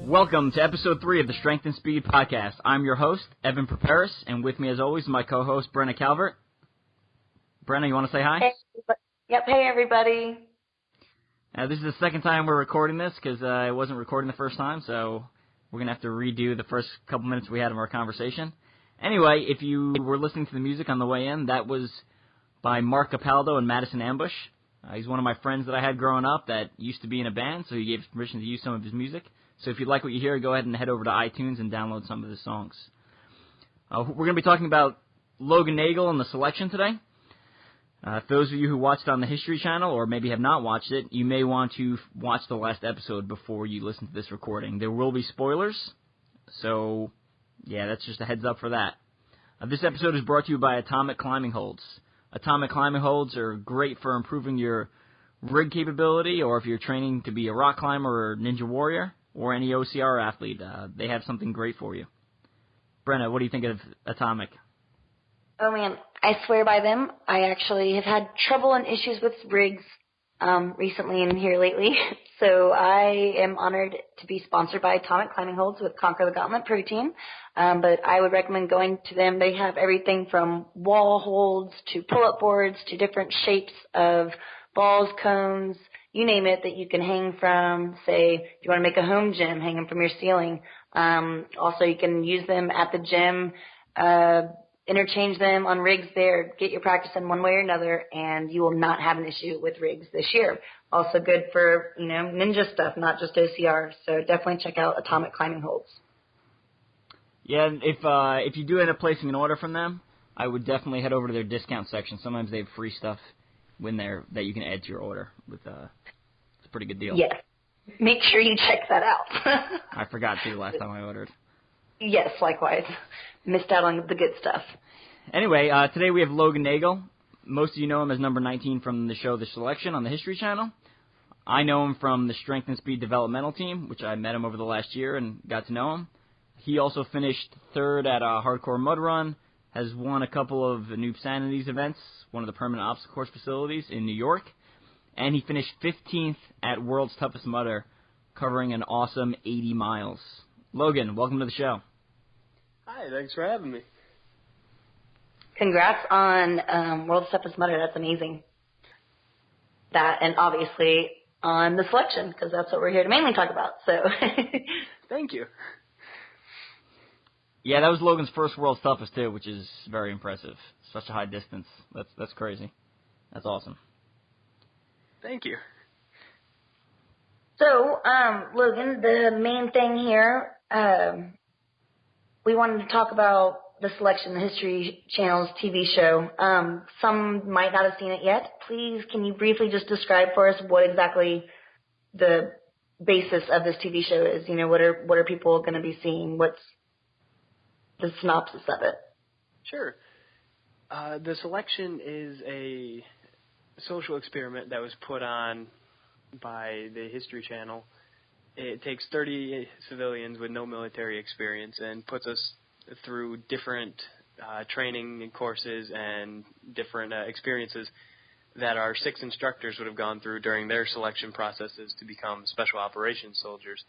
Welcome to episode 3 of the Strength and Speed podcast. I'm your host, Evan Preparis, and with me as always, my co-host, Brenna Calvert. Brenna, you want to say hi? Hey, yep, hey everybody. This is the second time we're recording this because I wasn't recording the first time, so we're going to have to redo the first couple minutes we had of our conversation. Anyway, if you were listening to the music on the way in, that was by Mark Capaldo and Madison Ambush. He's one of my friends that I had growing up that used to be in a band, so he gave us permission to use some of his music. So if you like what you hear, go ahead and head over to iTunes and download some of his songs. We're going to be talking about Logan Nagle and the selection today. For those of you who watched it on the History Channel or maybe have not watched it, you may want to watch the last episode before you listen to this recording. There will be spoilers, so yeah, that's just a heads up for that. This episode is brought to you by Atomic Climbing Holds. Atomic Climbing Holds are great for improving your rig capability, or if you're training to be a rock climber or ninja warrior, or any OCR athlete. They have something great for you. Brenna, what do you think of Atomic? Oh man, I swear by them. I actually have had trouble and issues with rigs recently and here lately. So I am honored to be sponsored by Atomic Climbing Holds with Conquer the Gauntlet protein. But I would recommend going to them. They have everything from wall holds to pull-up boards to different shapes of balls, cones, you name it, that you can hang from. Say, if you want to make a home gym, hang them from your ceiling. Also, you can use them at the gym, interchange them on rigs there, get your practice in one way or another, and you will not have an issue with rigs this year. Also good for, ninja stuff, not just OCR. So definitely check out Atomic Climbing Holds. Yeah, if you do end up placing an order from them, I would definitely head over to their discount section. Sometimes they have free stuff in there that you can add to your order. It's a pretty good deal. Yes. Make sure you check that out. I forgot to last time I ordered. Yes, likewise. Missed out on the good stuff. Anyway, today we have Logan Nagle. Most of you know him as number 19 from the show The Selection on the History Channel. I know him from the Strength and Speed developmental team, which I met him over the last year and got to know him. He also finished third at a hardcore mud run, has won a couple of Noob Sanities events, one of the permanent obstacle course facilities in New York, and he finished 15th at World's Toughest Mudder, covering an awesome 80 miles. Logan, welcome to the show. Hi, thanks for having me. Congrats on World's Toughest Mudder. That's amazing. That, and obviously on the selection, because that's what we're here to mainly talk about. So, Thank you. Yeah, that was Logan's first World's Toughest, too, which is very impressive. Such a high distance. That's crazy. That's awesome. Thank you. So, Logan, the main thing here, we wanted to talk about the selection, the History Channel's TV show. Some might not have seen it yet. Please, can you briefly just describe for us what exactly the basis of this TV show is? What are people going to be seeing? What's the synopsis of it? Sure. The selection is a social experiment that was put on by the History Channel. It takes 30 civilians with no military experience and puts us through different training and courses and different experiences that our 6 instructors would have gone through during their selection processes to become special operations soldiers.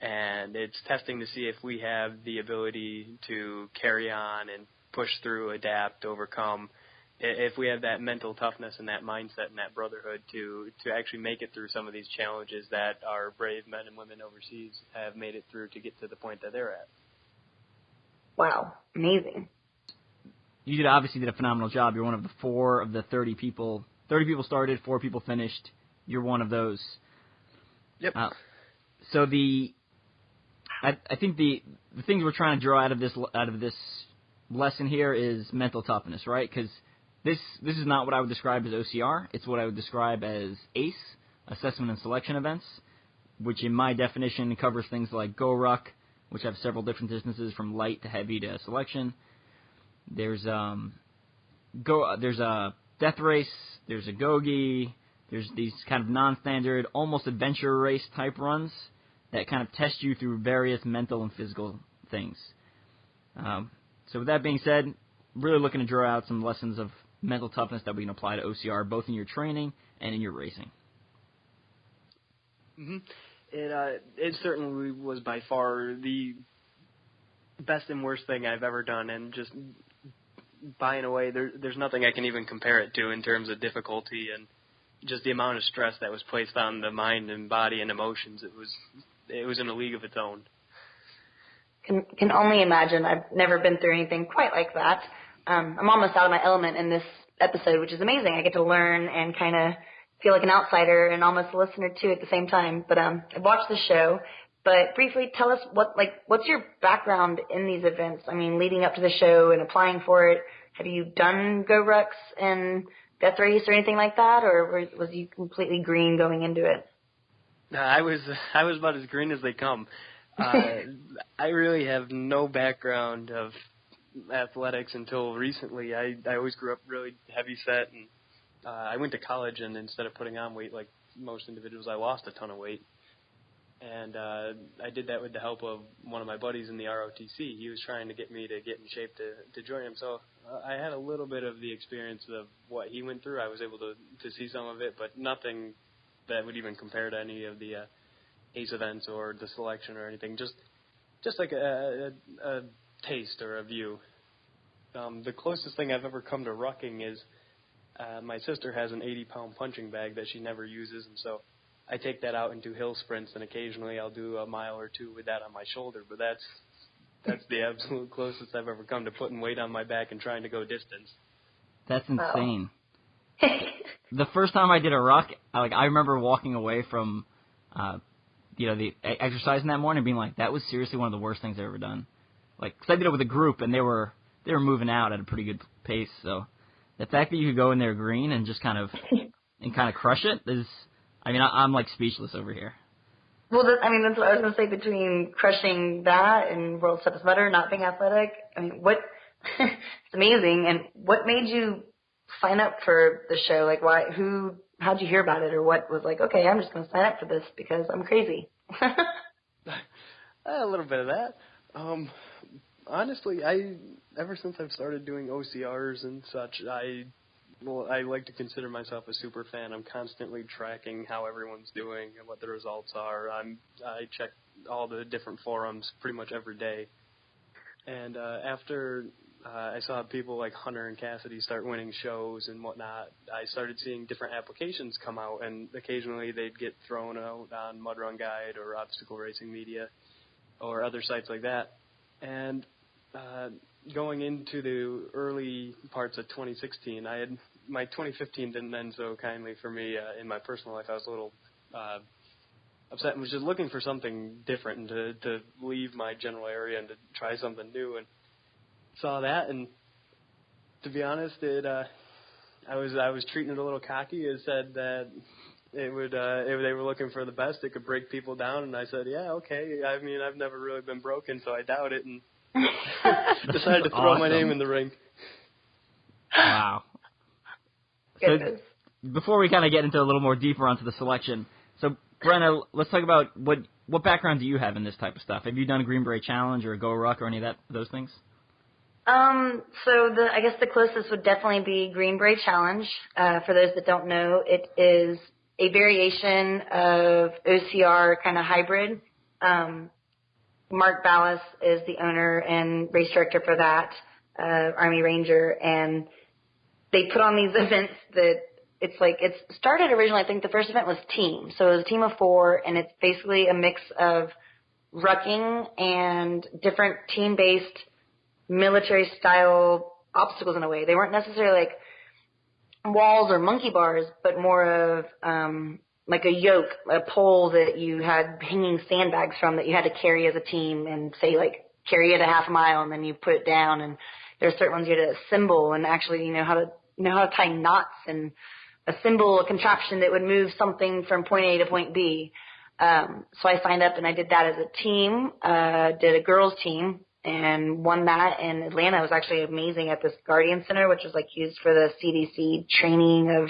And it's testing to see if we have the ability to carry on and push through, adapt, overcome, if we have that mental toughness and that mindset and that brotherhood to actually make it through some of these challenges that our brave men and women overseas have made it through to get to the point that they're at. Wow, amazing. You obviously did a phenomenal job. You're one of the 4 of the 30 people. 30 people started, 4 people finished. You're one of those. Yep. So I think the things we're trying to draw out of this lesson here is mental toughness, right? Because this is not what I would describe as OCR. It's what I would describe as ACE, assessment and selection events, which in my definition covers things like GORUCK, which have several different distances from light to heavy to selection. There's a death race, there's a go-gi, there's these kind of non-standard, almost adventure race type runs that kind of test you through various mental and physical things. So with that being said, really looking to draw out some lessons of mental toughness that we can apply to OCR, both in your training and in your racing. Mm-hmm. It certainly was by far the best and worst thing I've ever done, and just by and away, there's nothing I can even compare it to in terms of difficulty and just the amount of stress that was placed on the mind and body and emotions. It was in a league of its own. Can only imagine. I've never been through anything quite like that. I'm almost out of my element in this episode, which is amazing. I get to learn and kind of feel like an outsider and almost a listener too at the same time. But I've watched the show. But briefly, tell us what's your background in these events? I mean, leading up to the show and applying for it, have you done Go Rucks and Death Race or anything like that, or was you completely green going into it? I was about as green as they come. I really have no background of athletics until recently. I always grew up really heavy set, and I went to college, and instead of putting on weight like most individuals, I lost a ton of weight. And I did that with the help of one of my buddies in the ROTC. He was trying to get me to get in shape to join him. So I had a little bit of the experience of what he went through. I was able to see some of it, but nothing that would even compare to any of the ACE events or the selection or anything. Just like a taste or a view. The closest thing I've ever come to rucking is my sister has an 80-pound punching bag that she never uses, and so I take that out and do hill sprints, and occasionally I'll do a mile or two with that on my shoulder, but that's the absolute closest I've ever come to putting weight on my back and trying to go distance. That's insane. The first time I did a ruck, I remember walking away from the exercise in that morning and being like, that was seriously one of the worst things I've ever done. Because I did it with a group, and they were moving out at a pretty good pace, so the fact that you could go in there green and just kind of crush it is, I'm like speechless over here. Well, that's what I was going to say, between crushing that and World's Toughest Mudder, not being athletic. It's amazing. And what made you sign up for the show? How'd you hear about it, or what was like, okay, I'm just going to sign up for this because I'm crazy? A little bit of that. Honestly, ever since I've started doing OCRs and such, I like to consider myself a super fan. I'm constantly tracking how everyone's doing and what the results are. I check all the different forums pretty much every day. And after I saw people like Hunter and Cassidy start winning shows and whatnot, I started seeing different applications come out, and occasionally they'd get thrown out on Mud Run Guide or Obstacle Racing Media or other sites like that. And going into the early parts of 2016, my 2015 didn't end so kindly for me in my personal life. I was a little upset and was just looking for something different and to leave my general area and to try something new, and saw that. And to be honest, I was treating it a little cocky. It said that it would if they were looking for the best, it could break people down, and I said, yeah, okay. I've never really been broken, so I doubt it, and decided to throw my name in the ring. Wow. So before we kind of get into a little more deeper onto the selection, so Brenna, let's talk about what background do you have in this type of stuff? Have you done a Green Beret Challenge or a Go Ruck or any of those things? I guess the closest would definitely be Green Beret Challenge. For those that don't know, it is a variation of OCR kind of hybrid. Mark Ballas is the owner and race director for that, Army Ranger, and they put on these events that it started originally, I think the first event was team. So it was a team of 4, and it's basically a mix of rucking and different team-based military-style obstacles in a way. They weren't necessarily like walls or monkey bars, but more of like a yoke, a pole that you had hanging sandbags from that you had to carry as a team and say carry it a half mile and then you put it down. And there's certain ones you had to assemble and actually know how to tie knots and assemble a contraption that would move something from point A to point B. So I signed up and I did that as a team, did a girls team and won that in Atlanta. It was actually amazing at this Guardian Center, which was like used for the CDC training of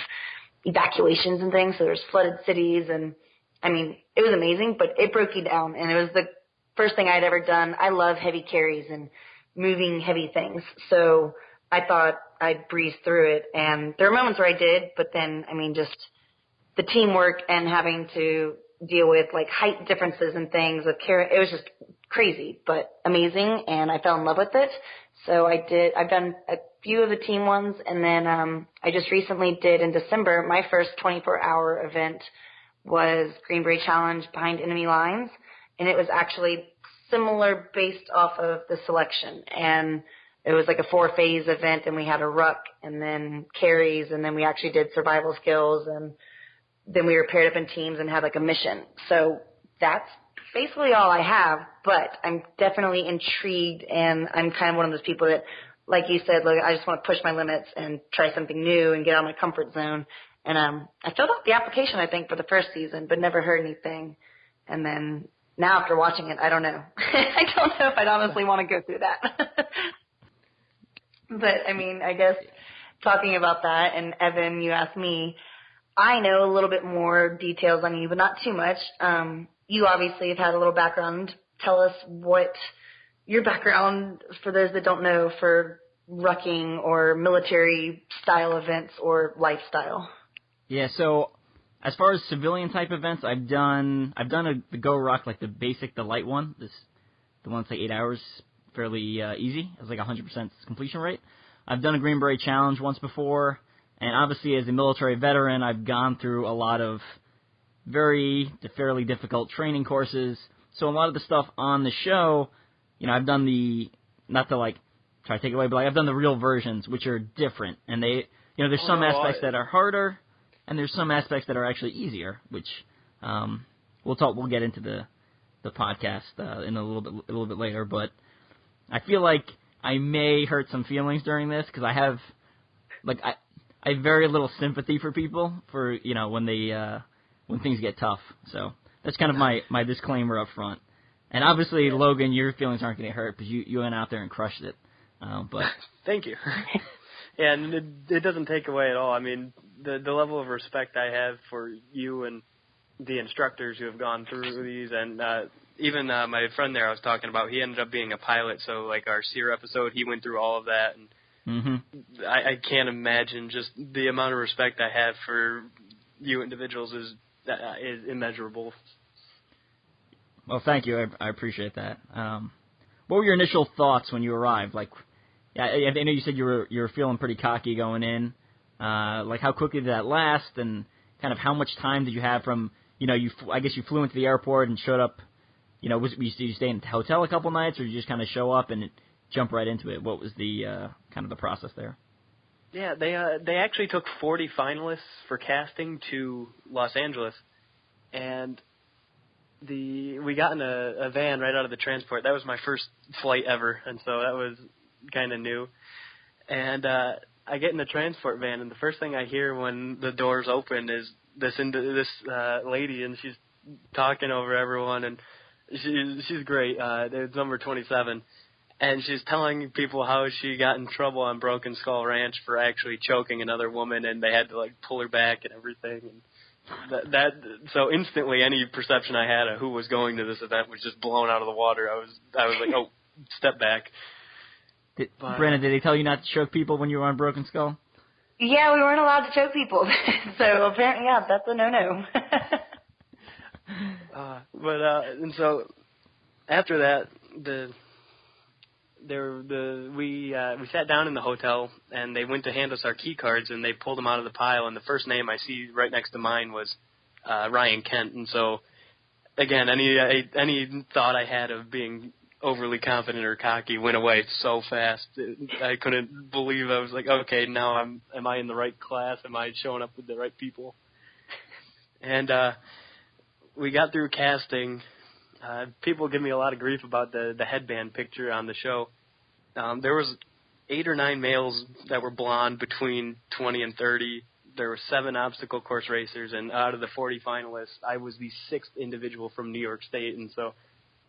evacuations and things. So there's flooded cities and I mean, it was amazing, but it broke you down and it was the first thing I'd ever done. I love heavy carries and moving heavy things. So I thought I'd breeze through it. And there were moments where I did, but then, I mean, just the teamwork and having to deal with like height differences and things with carry, it was just crazy, but amazing. And I fell in love with it. So I've done a few of the team ones. And then, I just recently did in December, my first 24-hour event was Green Beret Challenge behind enemy lines. And it was actually similar based off of the selection. And it was like a 4-phase event, and we had a ruck and then carries, and then we actually did survival skills, and then we were paired up in teams and had like a mission. So that's basically all I have, but I'm definitely intrigued, and I'm kind of one of those people that, like you said, look, I just want to push my limits and try something new and get out of my comfort zone. And I filled out the application, I think, for the first season, but never heard anything. And then now after watching it, I don't know. I don't know if I'd honestly want to go through that. But, I mean, I guess talking about that, and Evan, you asked me, I know a little bit more details on you, but not too much. You obviously have had a little background. Tell us what your background, for those that don't know, for rucking or military-style events or lifestyle. Yeah, so as far as civilian-type events, I've done the Go Ruck, like the light one, the one that's like 8 hours, fairly easy. It was like 100% completion rate. I've done a Green Beret Challenge once before, and obviously as a military veteran, I've gone through a lot of fairly difficult training courses. So a lot of the stuff on the show, I've done not to like try to take it away, but like I've done the real versions, which are different, and they, there's some aspects that are harder, and there's some aspects that are actually easier, which we'll get into the podcast in a little bit later, but I feel like I may hurt some feelings during this because I have very little sympathy for people for when things get tough. So that's kind of my disclaimer up front. And obviously, Logan, your feelings aren't going to hurt because you went out there and crushed it. But thank you. Yeah, and it doesn't take away at all. I mean, the level of respect I have for you and the instructors who have gone through these, and even my friend there I was talking about, he ended up being a pilot, so like our SEER episode, he went through all of that, and I can't imagine just the amount of respect I have for you individuals is immeasurable. Well, thank you. I appreciate that. What were your initial thoughts when you arrived? Like, I know you said you were feeling pretty cocky going in. Like, how quickly did that last, and kind of how much time did you have from, I guess you flew into the airport and showed up. Did you stay in the hotel a couple nights, or did you just kind of show up and jump right into it? What was the kind of the process there? Yeah, they actually took 40 finalists for casting to Los Angeles, and we got in a van right out of the transport. That was my first flight ever, and so that was kind of new. And I get in the transport van, and the first thing I hear when the doors open is this lady, and she's talking over everyone, and she's great. It's number 27. And she's telling people how she got in trouble on Broken Skull Ranch for actually choking another woman, and they had to like pull her back and everything. And so instantly, any perception I had of who was going to this event was just blown out of the water. I was like, oh, step back. Brenna, did they tell you not to choke people when you were on Broken Skull? Yeah, we weren't allowed to choke people. So apparently, yeah, that's a no-no. And so after that, we sat down in the hotel, and they went to hand us our key cards, and they pulled them out of the pile, and the first name I see right next to mine was Ryan Kent. And so, again, any thought I had of being overly confident or cocky went away so fast. I couldn't believe. I was like, okay, now am I in the right class? Am I showing up with the right people? And we got through casting. People give me a lot of grief about the headband picture on the show. There was 8 or 9 males that were blonde between 20 and 30. there were 7 obstacle course racers, and out of the 40 finalists, I was the 6th individual from New York State, and so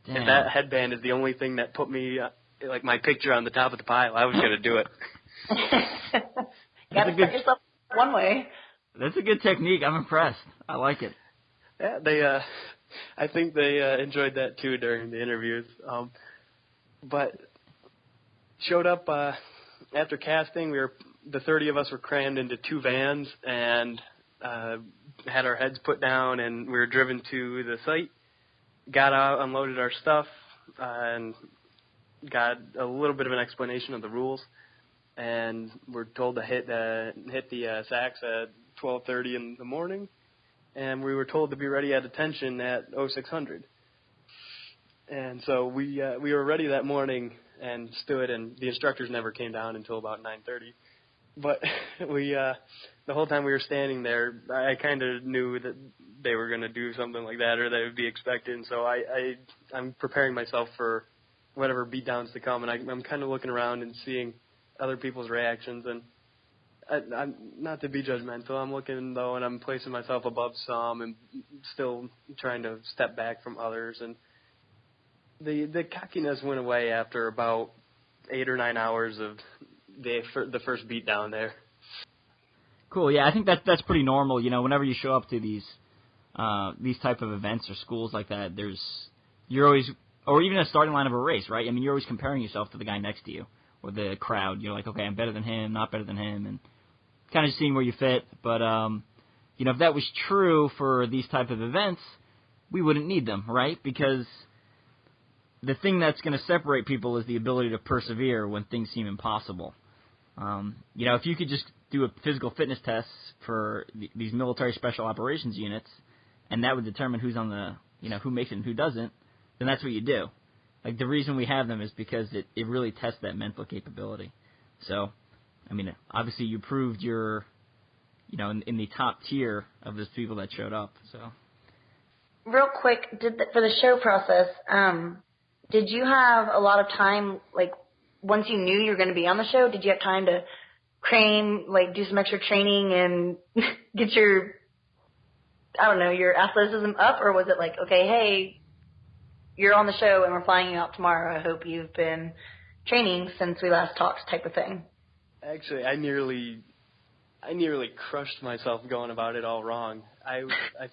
if that headband is the only thing that put me, like my picture on the top of the pile, I was going to do it. Got to put yourself one way. That's a good technique. I'm impressed. I like it. Yeah, I think they enjoyed that too during the interviews. But showed up after casting. The 30 of us were crammed into 2 vans and had our heads put down, and we were driven to the site. Got out, unloaded our stuff, and got a little bit of an explanation of the rules. And we're told to hit the sacks at 12:30 in the morning, and we were told to be ready at attention at 0600. And so we were ready that morning and stood, and the instructors never came down until about 9:30. But the whole time we were standing there, I kind of knew that they were going to do something like that, or that would be expected. And so I'm preparing myself for whatever beatdowns to come, and I'm kind of looking around and seeing other people's reactions. And I'm not to be judgmental. I'm looking though, and I'm placing myself above some, and still trying to step back from others. And the cockiness went away after about 8 or 9 hours of the first beatdown there. Cool. Yeah, I think that's pretty normal. You know, whenever you show up to these type of events or schools like that, you're always, or even a starting line of a race, right? I mean, you're always comparing yourself to the guy next to you or the crowd. You're like, okay, I'm better than him, not better than him, and kind of seeing where you fit. But you know, if that was true for these type of events, we wouldn't need them, right? Because the thing that's going to separate people is the ability to persevere when things seem impossible. You know, if you could just do a physical fitness test for these military special operations units, and that would determine who's on the, you know, who makes it and who doesn't, then that's what you do. Like, the reason we have them is because it really tests that mental capability. So, I mean, obviously you proved you're, you know, in the top tier of those people that showed up. So, real quick, for the show process, did you have a lot of time, like, once you knew you were going to be on the show, did you have time to do some extra training and get your, I don't know, your athleticism up? Or was it like, okay, hey, you're on the show and we're flying you out tomorrow. I hope you've been training since we last talked type of thing? Actually, I nearly crushed myself going about it all wrong. I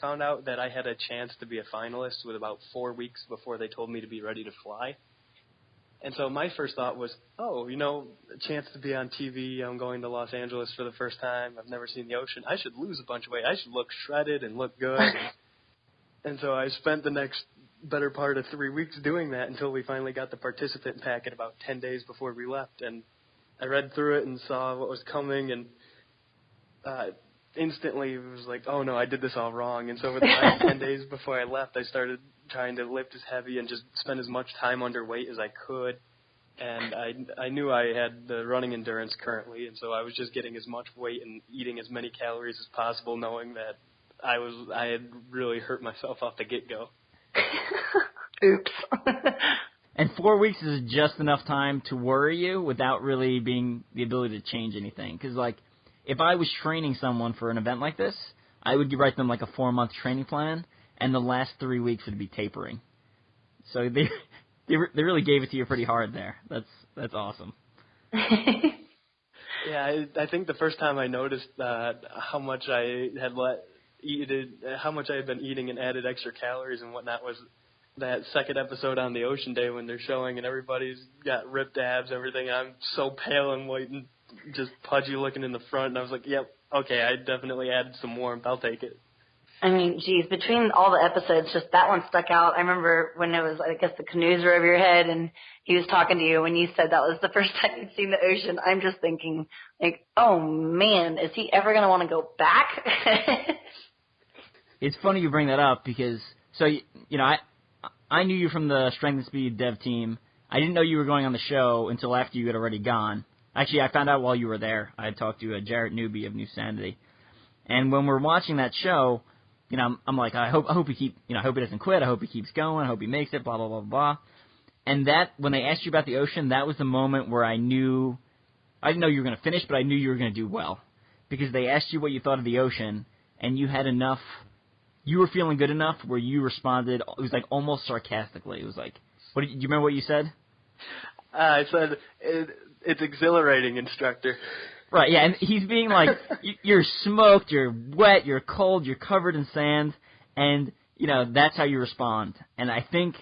found out that I had a chance to be a finalist with about 4 weeks before they told me to be ready to fly. And so my first thought was, oh, you know, a chance to be on TV. I'm going to Los Angeles for the first time. I've never seen the ocean. I should lose a bunch of weight. I should look shredded and look good. And so I spent the next better part of 3 weeks doing that until we finally got the participant packet about 10 days before we left. And I read through it and saw what was coming, and instantly it was like, oh, no, I did this all wrong. And so over the last 10 days before I left, I started trying to lift as heavy and just spend as much time under weight as I could. And I knew I had the running endurance currently, and so I was just getting as much weight and eating as many calories as possible, knowing that I had really hurt myself off the get-go. Oops. And 4 weeks is just enough time to worry you without really being the ability to change anything. Because, like, if I was training someone for an event like this, I would write them like a 4-month training plan, and the last 3 weeks would be tapering. So they really gave it to you pretty hard there. That's awesome. Yeah, I think the first time I noticed how much I had how much I had been eating and added extra calories and whatnot was that second episode on the Ocean Day when they're showing and everybody's got ripped abs, everything. I'm so pale and white and just pudgy looking in the front, and I was like, yep, okay, I definitely added some warmth. I'll take it. I mean, geez, between all the episodes, just that one stuck out. I remember when it was, I guess, the canoes were over your head, and he was talking to you when you said that was the first time you'd seen the ocean. I'm just thinking, like, oh, man, is he ever going to want to go back? It's funny you bring that up because, so, you know, I knew you from the Strength and Speed dev team. I didn't know you were going on the show until after you had already gone. Actually, I found out while you were there. I had talked to Jarrett Newby of New Sanity. And when we're watching that show, you know, I'm like, I hope he doesn't quit. I hope he keeps going. I hope he makes it, blah, blah, blah, blah. And that, when they asked you about the ocean, that was the moment where I didn't know you were going to finish, but I knew you were going to do well. because they asked you what you thought of the ocean, and you had enough, you were feeling good enough where you responded, it was like almost sarcastically. It was like, do you remember what you said? I said, it's exhilarating, instructor. Right, yeah, and he's being like, you're smoked, you're wet, you're cold, you're covered in sand, and, that's how you respond. And I think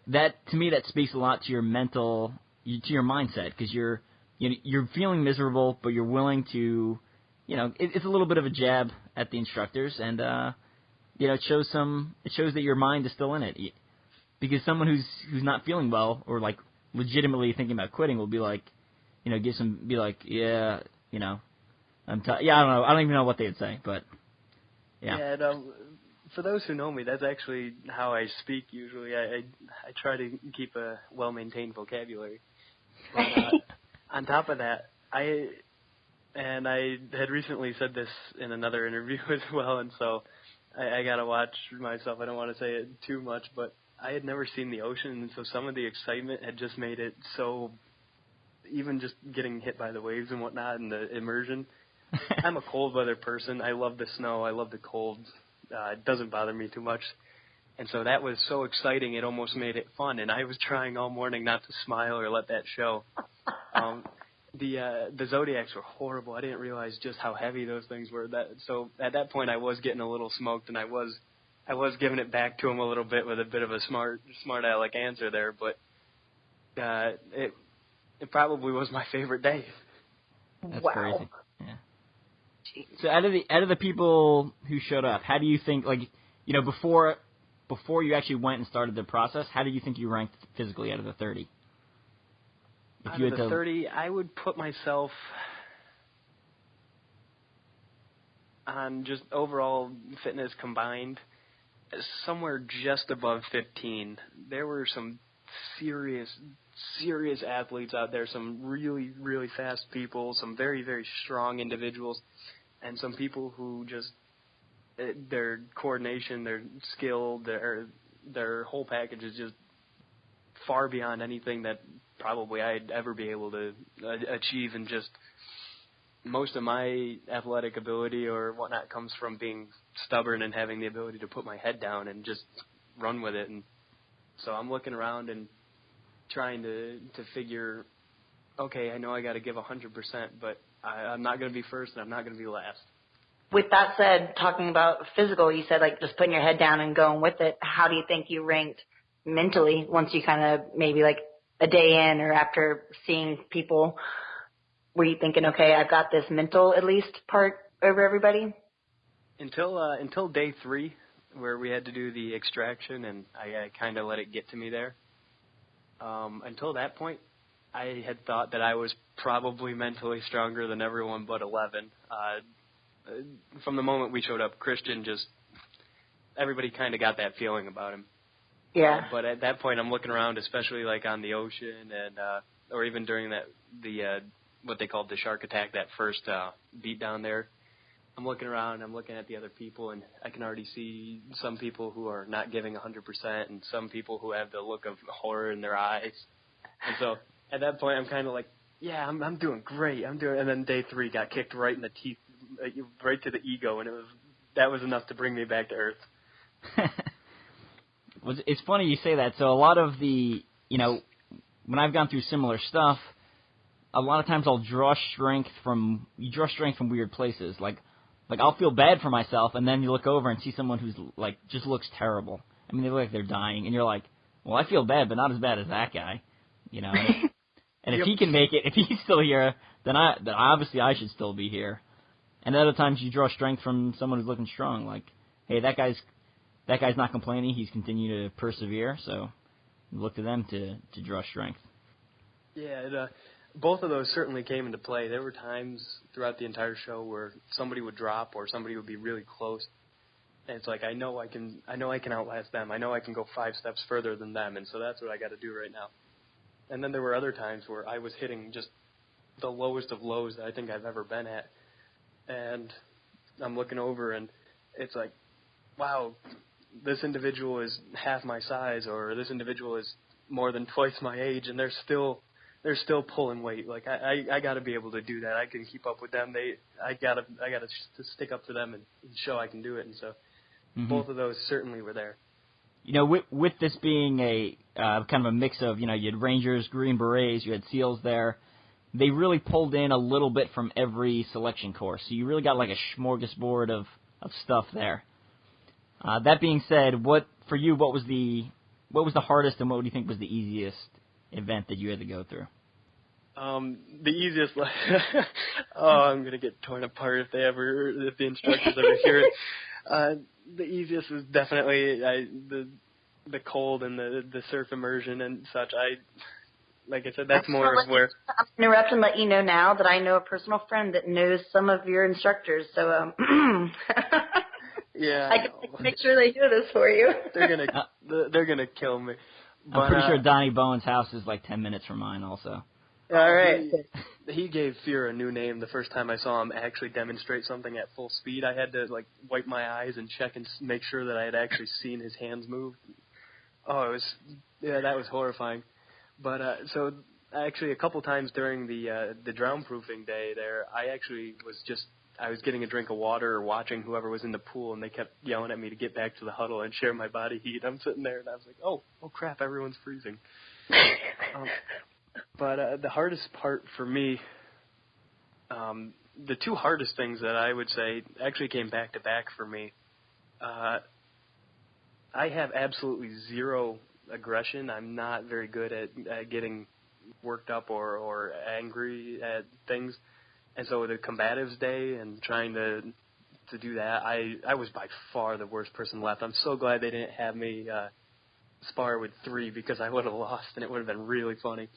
that, to me, that speaks a lot to your to your mindset, because you're feeling miserable, but you're willing to, it's a little bit of a jab at the instructors, and, it shows that your mind is still in it. Because someone who's not feeling well, or, like, legitimately thinking about quitting will be like, I don't know. I don't even know what they'd say, but yeah. Yeah, no, for those who know me, that's actually how I speak usually. I try to keep a well-maintained vocabulary. But, on top of that, I had recently said this in another interview as well, and so I got to watch myself. I don't want to say it too much, but I had never seen the ocean, and so some of the excitement had just made it so, even just getting hit by the waves and whatnot and the immersion. I'm a cold weather person. I love the snow. I love the cold. It doesn't bother me too much. And so that was so exciting, it almost made it fun. And I was trying all morning not to smile or let that show. The Zodiacs were horrible. I didn't realize just how heavy those things were. So at that point, I was getting a little smoked, and I was giving it back to him a little bit with a bit of a smart aleck answer there. But it probably was my favorite day. That's wow. Crazy. Yeah. Jeez. So out of the people who showed up, how do you think, before you actually went and started the process, how do you think you ranked physically out of the 30? Out of the 30, I would put myself on just overall fitness combined somewhere just above 15. There were some serious athletes out there, some really, really fast people, some very, very strong individuals, and some people who just, their coordination, their skill, their whole package is just far beyond anything that probably I'd ever be able to achieve. And just most of my athletic ability or whatnot comes from being stubborn and having the ability to put my head down and just run with it. And so I'm looking around and trying to figure, okay, I know I got to give 100%, but I'm not going to be first and I'm not going to be last. With that said, talking about physical, you said just putting your head down and going with it. How do you think you ranked mentally once you kind of maybe a day in or after seeing people? Were you thinking, okay, I've got this mental at least part over everybody? Until day 3, where we had to do the extraction, and I kind of let it get to me there. Until that point, I had thought that I was probably mentally stronger than everyone but 11. From the moment we showed up, Christian everybody kind of got that feeling about him. Yeah. But at that point, I'm looking around, especially on the ocean, and or even during what they called the shark attack, that first beat down there. I'm looking around, I'm looking at the other people, and I can already see some people who are not giving 100%, and some people who have the look of horror in their eyes. And so at that point, I'm kind of like, yeah, I'm doing great. And then day 3 got kicked right in the teeth, right to the ego, and that was enough to bring me back to earth. It's funny you say that. So a lot of the, when I've gone through similar stuff, a lot of times I'll draw strength from weird places. Like I'll feel bad for myself, and then you look over and see someone who's just looks terrible. I mean, they look like they're dying, and you're like, well, I feel bad, but not as bad as that guy, And if he can make it, if he's still here, then obviously I should still be here. And other times you draw strength from someone who's looking strong. Like, hey, that guy's not complaining. He's continuing to persevere. So look to them to draw strength. Yeah, both of those certainly came into play. There were times throughout the entire show where somebody would drop or somebody would be really close, and it's like I know I can outlast them. I know I can go 5 steps further than them, and so that's what I got to do right now. And then there were other times where I was hitting just the lowest of lows that I think I've ever been at, and I'm looking over and it's like, wow, this individual is half my size, or this individual is more than twice my age, and they're still they're still pulling weight. Like I got to be able to do that. I can keep up with them. I gotta stick up to them and show I can do it. And so both of those certainly were there. You know, with this being a kind of a mix of, you know, you had Rangers, Green Berets, you had SEALs there, they really pulled in a little bit from every selection course. So you really got like a smorgasbord of stuff there. That being said, what was the hardest and what do you think was the easiest event that you had to go through? The easiest, I'm gonna get torn apart if the instructors ever hear it. The easiest was definitely the cold and the surf immersion and such. Like I said, that's more of where. I'm going to interrupt and let you know now that I know a personal friend that knows some of your instructors. So, yeah, I can make sure they do this for you. They're gonna kill me. But, I'm pretty sure Donnie Bowen's house is like 10 minutes from mine, also. All right. He gave fear a new name the first time I saw him actually demonstrate something at full speed. I had to like wipe my eyes and check and make sure that I had actually seen his hands move. Oh, that was horrifying. But so actually a couple times during the drown proofing day there, I was getting a drink of water or watching whoever was in the pool, and they kept yelling at me to get back to the huddle and share my body heat. I'm sitting there and I was like, oh crap, everyone's freezing. But the hardest part for me, the two hardest things that I would say actually came back to back for me. I have absolutely zero aggression. I'm not very good at getting worked up or angry at things. And so the combatives day and trying to do that, I was by far the worst person left. I'm so glad they didn't have me spar with 3 because I would have lost and it would have been really funny.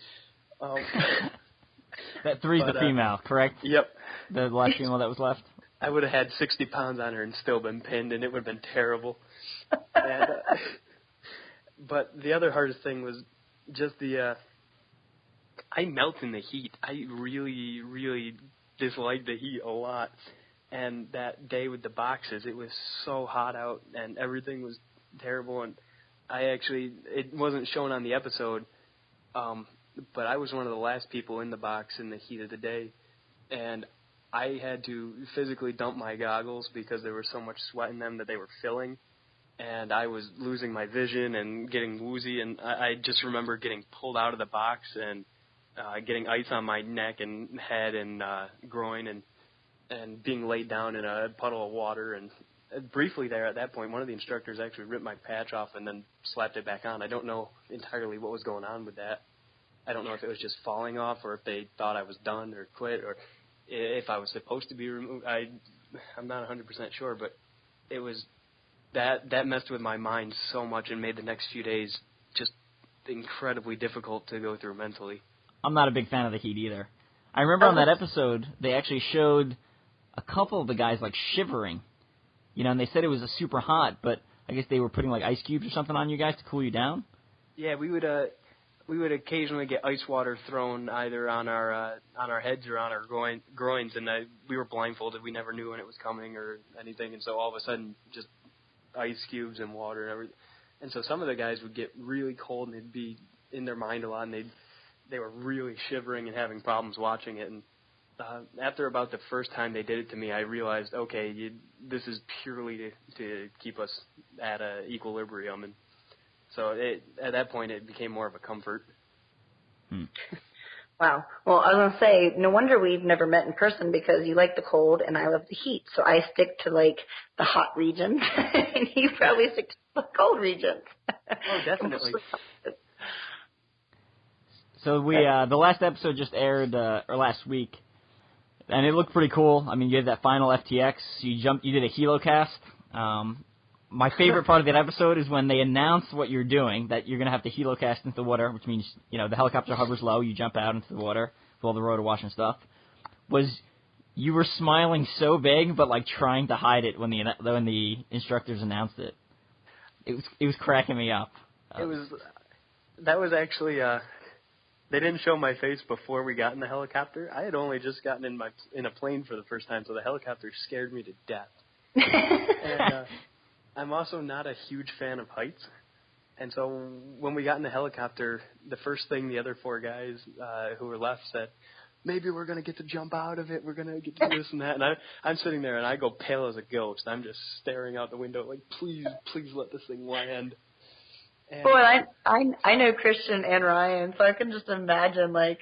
That 3's the female, correct? Yep. The last female that was left? I would have had 60 pounds on her and still been pinned, and it would have been terrible. And, but the other hardest thing was just I melt in the heat. I really, really dislike the heat a lot. And that day with the boxes, it was so hot out, and everything was terrible. And it wasn't shown on the episode, but I was one of the last people in the box in the heat of the day, and I had to physically dump my goggles because there was so much sweat in them that they were filling, and I was losing my vision and getting woozy, and I just remember getting pulled out of the box and getting ice on my neck and head and groin and being laid down in a puddle of water. And briefly there at that point, one of the instructors actually ripped my patch off and then slapped it back on. I don't know entirely what was going on with that. I don't know if it was just falling off or if they thought I was done or quit or if I was supposed to be removed. I'm not 100% sure, but it was that messed with my mind so much and made the next few days just incredibly difficult to go through mentally. I'm not a big fan of the heat either. I remember on that episode, they actually showed a couple of the guys like shivering, and they said it was super hot, but I guess they were putting like ice cubes or something on you guys to cool you down. Yeah, we would occasionally get ice water thrown either on our heads or on our groins, and we were blindfolded. We never knew when it was coming or anything, and so all of a sudden, just ice cubes and water and everything. And so some of the guys would get really cold, and they'd be in their mind a lot, and they were really shivering and having problems watching it. And after about the first time they did it to me, I realized, okay, this is purely to keep us at an equilibrium. And so at that point, it became more of a comfort. Wow. Well, I was going to say, no wonder we've never met in person because you like the cold and I love the heat. So I stick to, like, the hot regions, and you probably stick to the cold regions. Oh, definitely. So the last episode just aired or last week, and it looked pretty cool. I mean, you had that final FTX. You did a helocast. My favorite part of that episode is when they announce what you're doing, that you're going to have to helocast into the water, which means, the helicopter hovers low, you jump out into the water with all the rotor wash and stuff. You were smiling so big, but like trying to hide it when the instructors announced it. It was cracking me up. That was actually they didn't show my face before we got in the helicopter. I had only just gotten in a plane for the first time, so the helicopter scared me to death. And I'm also not a huge fan of heights, And so when we got in the helicopter, the first thing the other 4 guys who were left said, maybe we're going to get to jump out of it. We're going to get to do this and that. And I'm sitting there, and I go pale as a ghost. I'm just staring out the window like, please let this thing land. And boy, I know Christian and Ryan, so I can just imagine, like,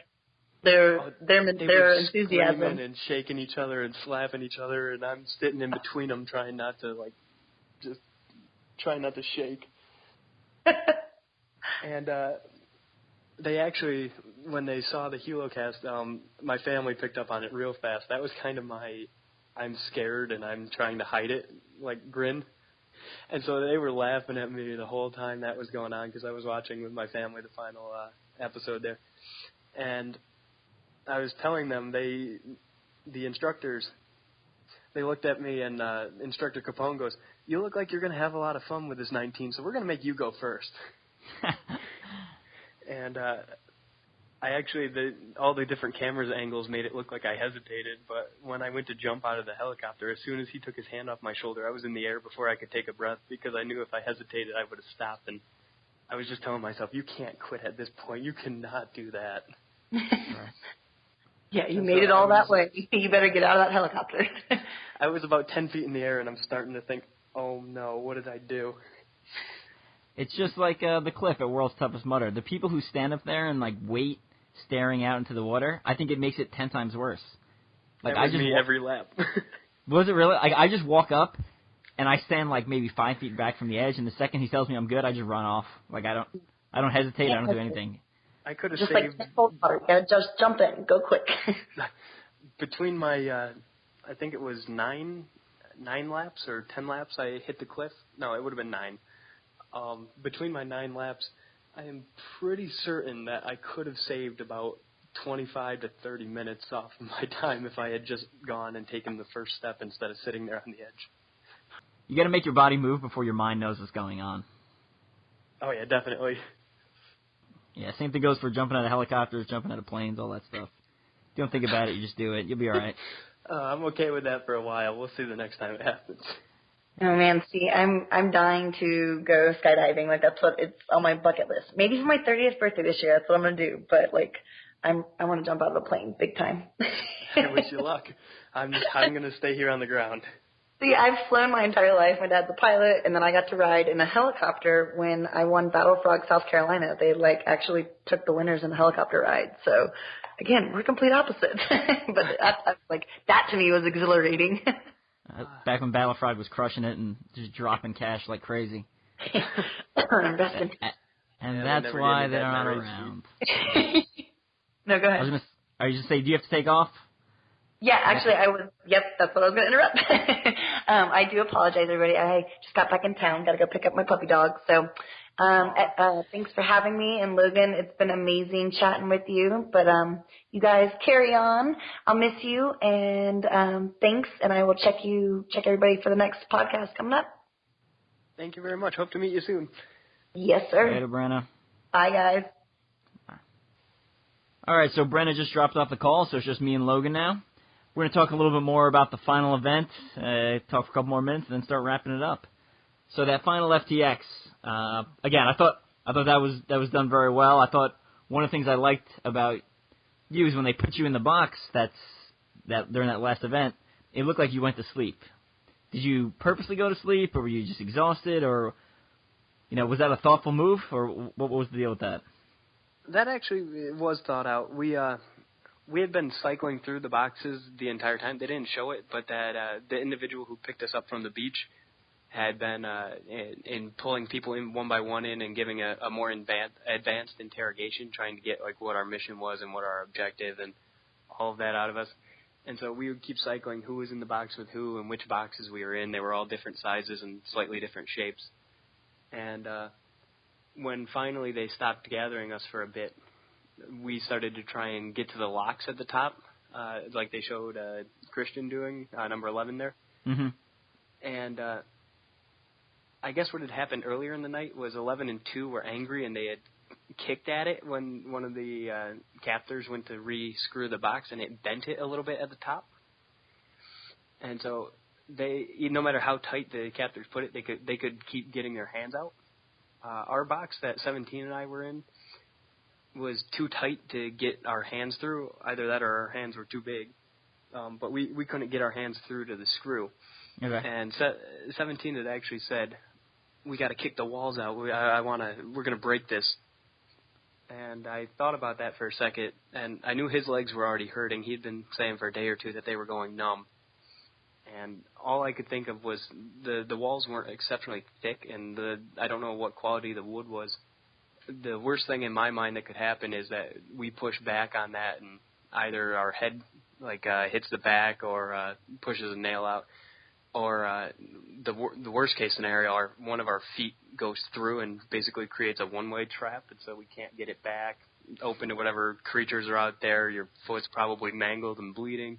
their enthusiasm. Screaming and shaking each other and slapping each other, and I'm sitting in between them trying not to shake. And they actually, when they saw the helocast, my family picked up on it real fast. That was kind of my I'm scared and I'm trying to hide it, like, grin. And so they were laughing at me the whole time that was going on because I was watching with my family the final episode there. And I was telling them, the instructors, they looked at me, and Instructor Capone goes, you look like you're going to have a lot of fun with this 19, so we're going to make you go first. And all the different camera's angles made it look like I hesitated, but when I went to jump out of the helicopter, as soon as he took his hand off my shoulder, I was in the air before I could take a breath because I knew if I hesitated, I would have stopped. And I was just telling myself, you can't quit at this point. You cannot do that. Yeah, you made it all that way. You better get out of that helicopter. I was about 10 feet in the air, and I'm starting to think, oh, no, what did I do? It's just like the cliff at World's Toughest Mudder. The people who stand up there and, like, wait staring out into the water, I think it makes it 10 times worse. Like, that was me every lap. Was it really? Like, I just walk up, and I stand, like, maybe 5 feet back from the edge, and the second he tells me I'm good, I just run off. Like, I don't hesitate. I don't do anything. I could have just saved... like cold water. You gotta just jump in. Go quick. Between my, I think it was 9 laps or 10 laps I hit the cliff. No, it would have been 9. Between my 9 laps, I am pretty certain that I could have saved about 25 to 30 minutes off of my time if I had just gone and taken the first step instead of sitting there on the edge. You got to make your body move before your mind knows what's going on. Oh, yeah, definitely. Yeah, same thing goes for jumping out of helicopters, jumping out of planes, all that stuff. You don't think about it, you just do it. You'll be all right. I'm okay with that for a while. We'll see the next time it happens. Oh man, see, I'm dying to go skydiving. Like that's what it's on my bucket list. Maybe for my 30th birthday this year, that's what I'm gonna do. But like, I want to jump out of a plane, big time. I wish you luck. I'm gonna stay here on the ground. See, I've flown my entire life. My dad's a pilot, and then I got to ride in a helicopter when I won Battle Frog, South Carolina. They like actually took the winners in the helicopter ride. So, again, we're complete opposites. But that to me was exhilarating. Back when Battle Frog was crushing it and just dropping cash like crazy. Investing. And that's why they're not around. No, go ahead. Are you just saying, do you have to take off? Yeah, actually, yep, that's what I was going to interrupt. I do apologize, everybody. I just got back in town. Got to go pick up my puppy dog. So, thanks for having me. And Logan, it's been amazing chatting with you. But, you guys carry on. I'll miss you. And, thanks. And I will check everybody for the next podcast coming up. Thank you very much. Hope to meet you soon. Yes, sir. Later, Brenna. Bye, guys. All right, so Brenna just dropped off the call, so it's just me and Logan now. We're going to talk a little bit more about the final event, talk for a couple more minutes, and then start wrapping it up. So that final FTX, again, I thought that was done very well. I thought one of the things I liked about you is when they put you in the box that during that last event, it looked like you went to sleep. Did you purposely go to sleep, or were you just exhausted, or was that a thoughtful move, or what was the deal with that? That actually was thought out. We had been cycling through the boxes the entire time. They didn't show it, but that the individual who picked us up from the beach had been in pulling people in one by one in and giving a more advanced interrogation, trying to get like what our mission was and what our objective and all of that out of us. And so we would keep cycling who was in the box with who and which boxes we were in. They were all different sizes and slightly different shapes. And when finally they stopped gathering us for a bit, we started to try and get to the locks at the top, like they showed Christian doing, number 11 there. Mm-hmm. And I guess what had happened earlier in the night was 11 and 2 were angry, and they had kicked at it when one of the captors went to re-screw the box, and it bent it a little bit at the top. And so they, no matter how tight the captors put it, they could keep getting their hands out. Our box that 17 and I were in was too tight to get our hands through. Either that or our hands were too big. But we couldn't get our hands through to the screw. Okay. And 17 had actually said, we got to kick the walls out. We're going to break this. And I thought about that for a second, and I knew his legs were already hurting. He'd been saying for a day or two that they were going numb. And all I could think of was the walls weren't exceptionally thick, and I don't know what quality the wood was. The worst thing in my mind that could happen is that we push back on that, and either our head hits the back or pushes a nail out, or the worst case scenario, one of our feet goes through and basically creates a one-way trap, and so we can't get it back open to whatever creatures are out there. Your foot's probably mangled and bleeding.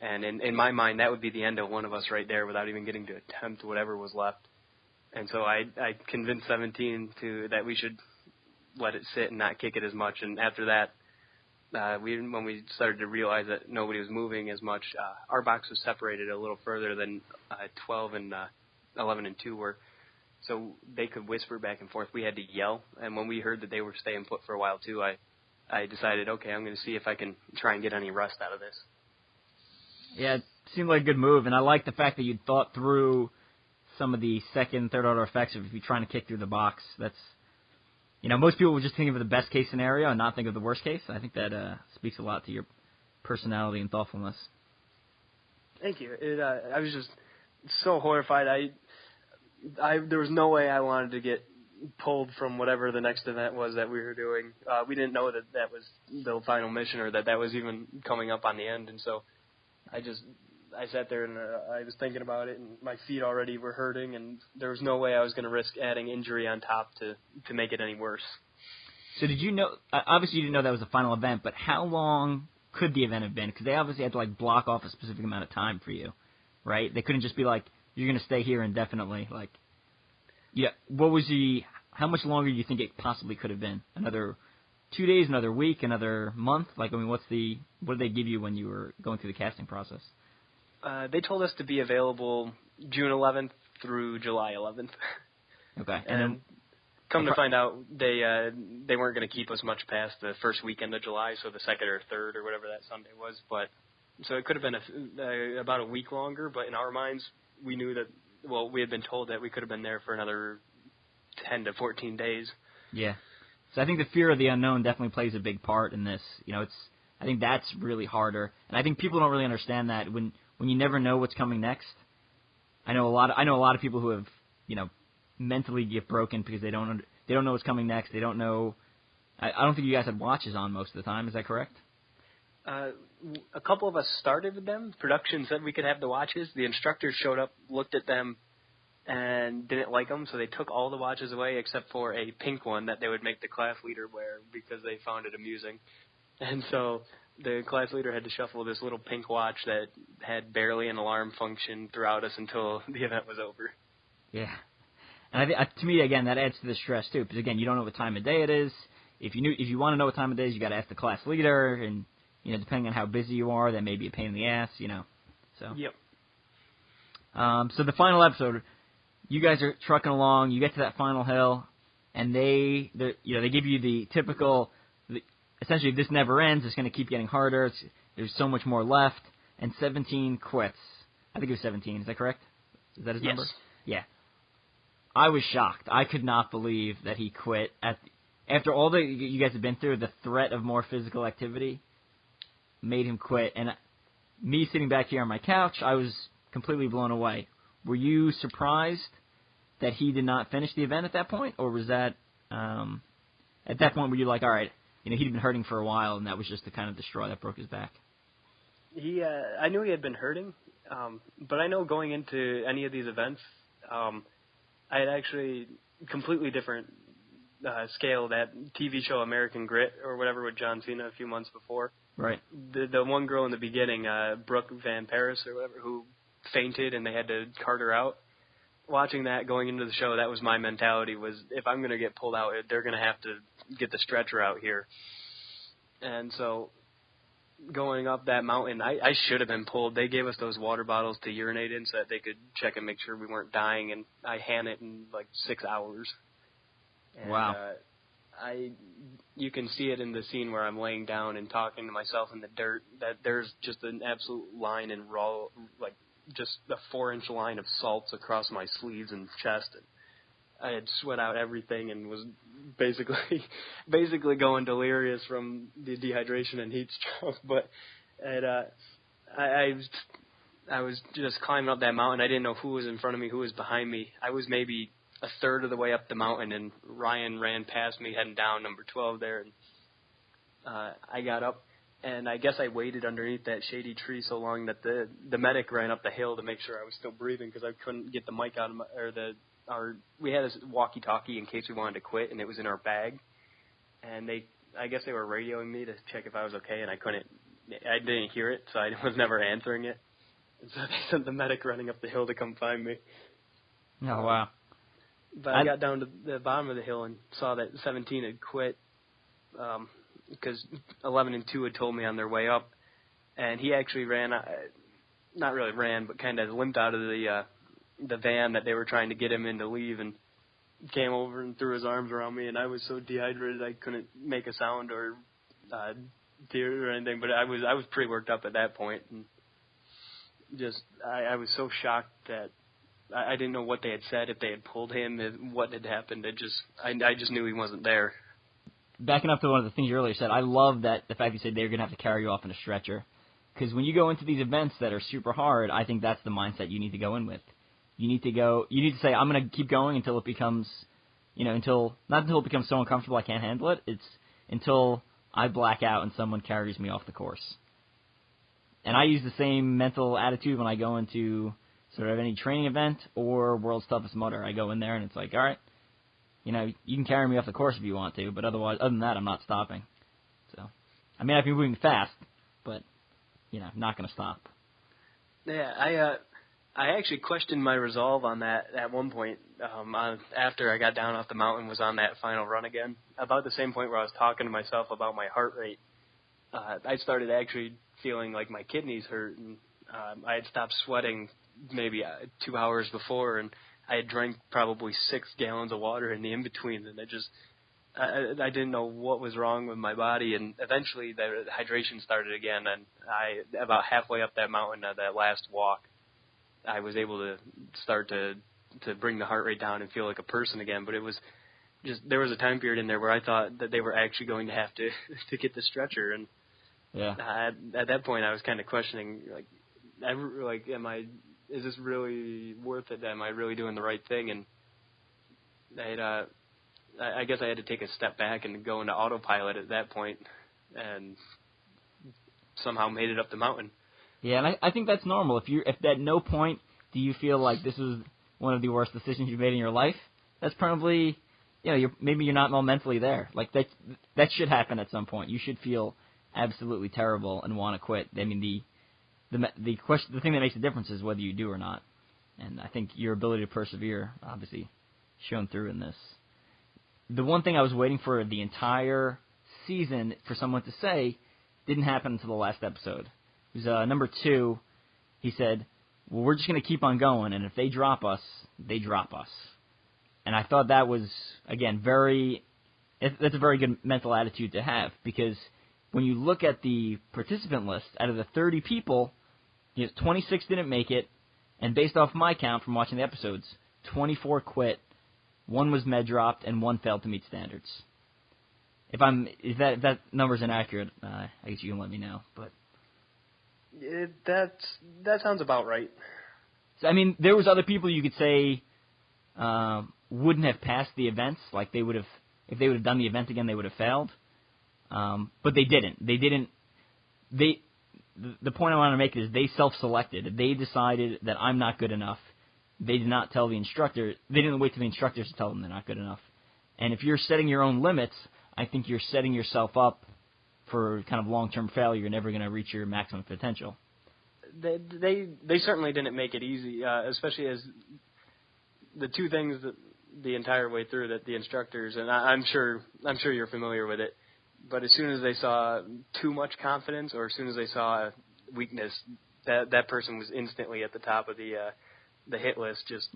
And in my mind, that would be the end of one of us right there without even getting to attempt whatever was left. And so I convinced 17 that we should let it sit and not kick it as much. And after that, when we started to realize that nobody was moving as much, our box was separated a little further than 12 and 11 and 2 were. So they could whisper back and forth. We had to yell. And when we heard that they were staying put for a while too, I decided, okay, I'm going to see if I can try and get any rust out of this. Yeah, it seemed like a good move, and I like the fact that you thought through some of the second, third-order effects of if you're trying to kick through the box. That's, most people would just think of the best-case scenario and not think of the worst case. I think that speaks a lot to your personality and thoughtfulness. Thank you. I was just so horrified. There was no way I wanted to get pulled from whatever the next event was that we were doing. We didn't know that was the final mission or that was even coming up on the end, and so I sat there and I was thinking about it, and my feet already were hurting, and there was no way I was going to risk adding injury on top to make it any worse. So did you know, obviously you didn't know that was the final event, but how long could the event have been? Because they obviously had to block off a specific amount of time for you, right? They couldn't just be like, you're going to stay here indefinitely. How much longer do you think it possibly could have been? Another 2 days, another week, another month? What did they give you when you were going through the casting process? They told us to be available June 11th through July 11th. Okay. And then come to find out, they weren't going to keep us much past the first weekend of July, so the second or third or whatever that Sunday was. But so it could have been about a week longer, but in our minds, we knew that, we had been told that we could have been there for another 10 to 14 days. Yeah. So I think the fear of the unknown definitely plays a big part in this. I think that's really harder, and I think people don't really understand that when you never know what's coming next. I know a lot of people who have mentally get broken because they don't know what's coming next. They don't know. I don't think you guys had watches on most of the time. Is that correct? A couple of us started with them. Production said we could have the watches. The instructors showed up, looked at them, and didn't like them, so they took all the watches away except for a pink one that they would make the class leader wear because they found it amusing. And so the class leader had to shuffle this little pink watch that had barely an alarm function throughout us until the event was over. Yeah. And to me, again, that adds to the stress, too, because, again, you don't know what time of day it is. If you want to know what time of day it is, you got to ask the class leader, and, depending on how busy you are, that may be a pain in the ass, So. Yep. So the final episode, you guys are trucking along, you get to that final hill, and they give you the typical, essentially, if this never ends, it's going to keep getting harder, there's so much more left, and 17 quits. I think it was 17, is that correct? Is that his number? Yeah. I was shocked. I could not believe that he quit. After all that you guys have been through, the threat of more physical activity made him quit. And me sitting back here on my couch, I was completely blown away. Were you surprised that he did not finish the event at that point? Or was that, at that point, were you like, all right, he'd been hurting for a while, and that was just the kind of the straw that broke his back? I knew he had been hurting, but I know going into any of these events, I had actually completely different scale, that TV show American Grit or whatever with John Cena a few months before. Right. The one girl in the beginning, Brooke Van Paris or whatever, who fainted and they had to cart her out. Watching that going into the show, that was my mentality, was if I'm going to get pulled out, they're going to have to get the stretcher out here. And so going up that mountain, I should have been pulled. They gave us those water bottles to urinate in so that they could check and make sure we weren't dying, and I had it in 6 hours. And, wow. You can see it in the scene where I'm laying down and talking to myself in the dirt, that there's just an absolute line in raw, like just a 4-inch line of salts across my sleeves and chest. And I had sweat out everything and was basically going delirious from the dehydration and heat stroke. But I was just climbing up that mountain. I didn't know who was in front of me, who was behind me. I was maybe a third of the way up the mountain, and Ryan ran past me heading down number 12 there. And I got up, and I guess I waited underneath that shady tree so long that the medic ran up the hill to make sure I was still breathing, because I couldn't get the mic out of we had this walkie-talkie in case we wanted to quit, and it was in our bag. And I guess they were radioing me to check if I was okay, and I didn't hear it, so I was never answering it. And so they sent the medic running up the hill to come find me. Oh, wow. But I got down to the bottom of the hill and saw that 17 had quit, because 11 and 2 had told me on their way up. And he actually ran, not really ran, but kind of limped out of the van that they were trying to get him in to leave, and came over and threw his arms around me. And I was so dehydrated I couldn't make a sound or tear or anything. But I was pretty worked up at that point, and just I was so shocked that I didn't know what they had said, if they had pulled him, what had happened. I just knew he wasn't there. Backing up to one of the things you earlier said, I love that the fact you said they were going to have to carry you off in a stretcher. Because when you go into these events that are super hard, I think that's the mindset you need to go in with. You need to say, I'm going to keep going until it becomes, not until it becomes so uncomfortable I can't handle it. It's until I black out and someone carries me off the course. And I use the same mental attitude when I go into sort of any training event or World's Toughest Mudder. I go in there and it's like, all right, you can carry me off the course if you want to, but other than that, I'm not stopping. So, I mean, I've been moving fast, but, not going to stop. Yeah, I actually questioned my resolve on that at one point. After I got down off the mountain, was on that final run again. About the same point where I was talking to myself about my heart rate, I started actually feeling like my kidneys hurt, and I had stopped sweating maybe 2 hours before, and I had drank probably 6 gallons of water in the in-between, and I didn't know what was wrong with my body, and eventually the hydration started again, and about halfway up that mountain, that last walk, I was able to start to bring the heart rate down and feel like a person again. But it was just, there was a time period in there where I thought that they were actually going to have to get the stretcher, and yeah. At that point I was kind of questioning, is this really worth it? Am I really doing the right thing? And I guess I had to take a step back and go into autopilot at that point, and somehow made it up the mountain. Yeah, and I think that's normal. If at no point do you feel like this was one of the worst decisions you've made in your life, that's probably, maybe you're not mentally there. Like that should happen at some point. You should feel absolutely terrible and want to quit. I mean, the thing that makes the difference is whether you do or not. And I think your ability to persevere, obviously, shown through in this. The one thing I was waiting for the entire season for someone to say didn't happen until the last episode. It was number 2. He said, well, we're just going to keep on going, and if they drop us, they drop us. And I thought that was, again, that's a very good mental attitude to have, because when you look at the participant list, out of the 30 people, 26 didn't make it, and based off my count from watching the episodes, 24 quit, 1 was med dropped, and 1 failed to meet standards. If that number's inaccurate, I guess you can let me know. But that sounds about right. So, I mean, there was other people you could say wouldn't have passed the events, like they would have, if they would have done the event again, they would have failed. But they didn't. The point I want to make is they self-selected. They decided that I'm not good enough. They did not tell the instructor. They didn't wait till the instructors to tell them they're not good enough. And if you're setting your own limits, I think you're setting yourself up for kind of long-term failure. You're never going to reach your maximum potential. They certainly didn't make it easy, especially as the two things that the entire way through that the instructors, and I'm sure you're familiar with it, but as soon as they saw too much confidence or as soon as they saw weakness, that person was instantly at the top of the hit list. Just